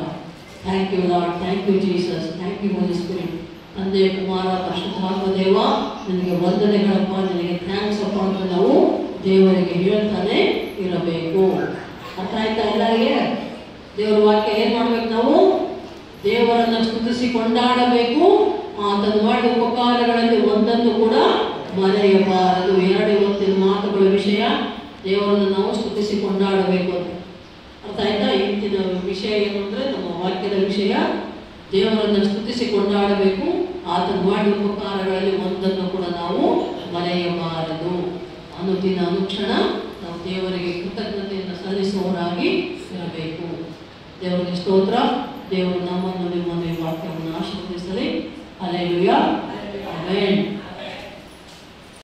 Thank you Lord, thank you Jesus, thank you Holy Spirit. ತಂದೆ, ಕುಮಾರ, ಪರಿಶುದ್ಧಾತ್ಮ ದೇವ, ನಿನಗೆ ವಂದನೆಗಳಪ್ಪ, ನಿನಗೆ ಥ್ಯಾಂಕ್ಸ್ ಅಪ್ಪ ಅಂತ ನಾವು ದೇವರಿಗೆ ಹೇಳ್ತಾನೆ ಇರಬೇಕು. ಅರ್ಥ ಆಯ್ತಾ ಎಲ್ಲರಿಗೆ? ದೇವರ ವಾಕ್ಯ ಏನ್ ಮಾಡ್ಬೇಕು? ನಾವು ದೇವರನ್ನು ಸ್ತುತಿಸಿ ಕೊಂಡಾಡಬೇಕು. ಆತನು ಮಾಡಿದ ಉಪಕಾರಗಳಲ್ಲಿ ಒಂದನ್ನು ಕೂಡ ಮರೆಯಬಾರದು. ಎರಡು ಇವತ್ತಿನ ಮಾತುಗಳ ವಿಷಯ, ದೇವರನ್ನು ನಾವು ಸ್ತುತಿಸಿ ಕೊಂಡಾಡಬೇಕು ಅಂತ. ಅರ್ಥ ಆಯ್ತಾ? ಇವತ್ತಿನ ವಿಷಯ ಏನು ಅಂದರೆ, ನಮ್ಮ ವಾಕ್ಯದ ವಿಷಯ ದೇವರನ್ನು ಸ್ತುತಿಸಿ ಕೊಂಡಾಡಬೇಕು. ಆತನು ಮಾಡಿದ ಉಪಕಾರಗಳಲ್ಲಿ ಒಂದನ್ನು ಕೂಡ ನಾವು ಮರೆಯಬಾರದು. ಅನುದಿನ ಅನುಕ್ಷಣ ನಾವು ದೇವರಿಗೆ ಕೃತಜ್ಞತೆಯನ್ನು ಸಲ್ಲಿಸುವವರಾಗಿ ಇರಬೇಕು. ದೇವರಿಗೆ ಸ್ತೋತ್ರ. ದೇವರು ನಮ್ಮನ್ನು, ನಿಮ್ಮನ್ನು, ಈ ವಾಕ್ಯವನ್ನು ಆಶೀರ್ವದಿಸಲಿ. Hallelujah, amen.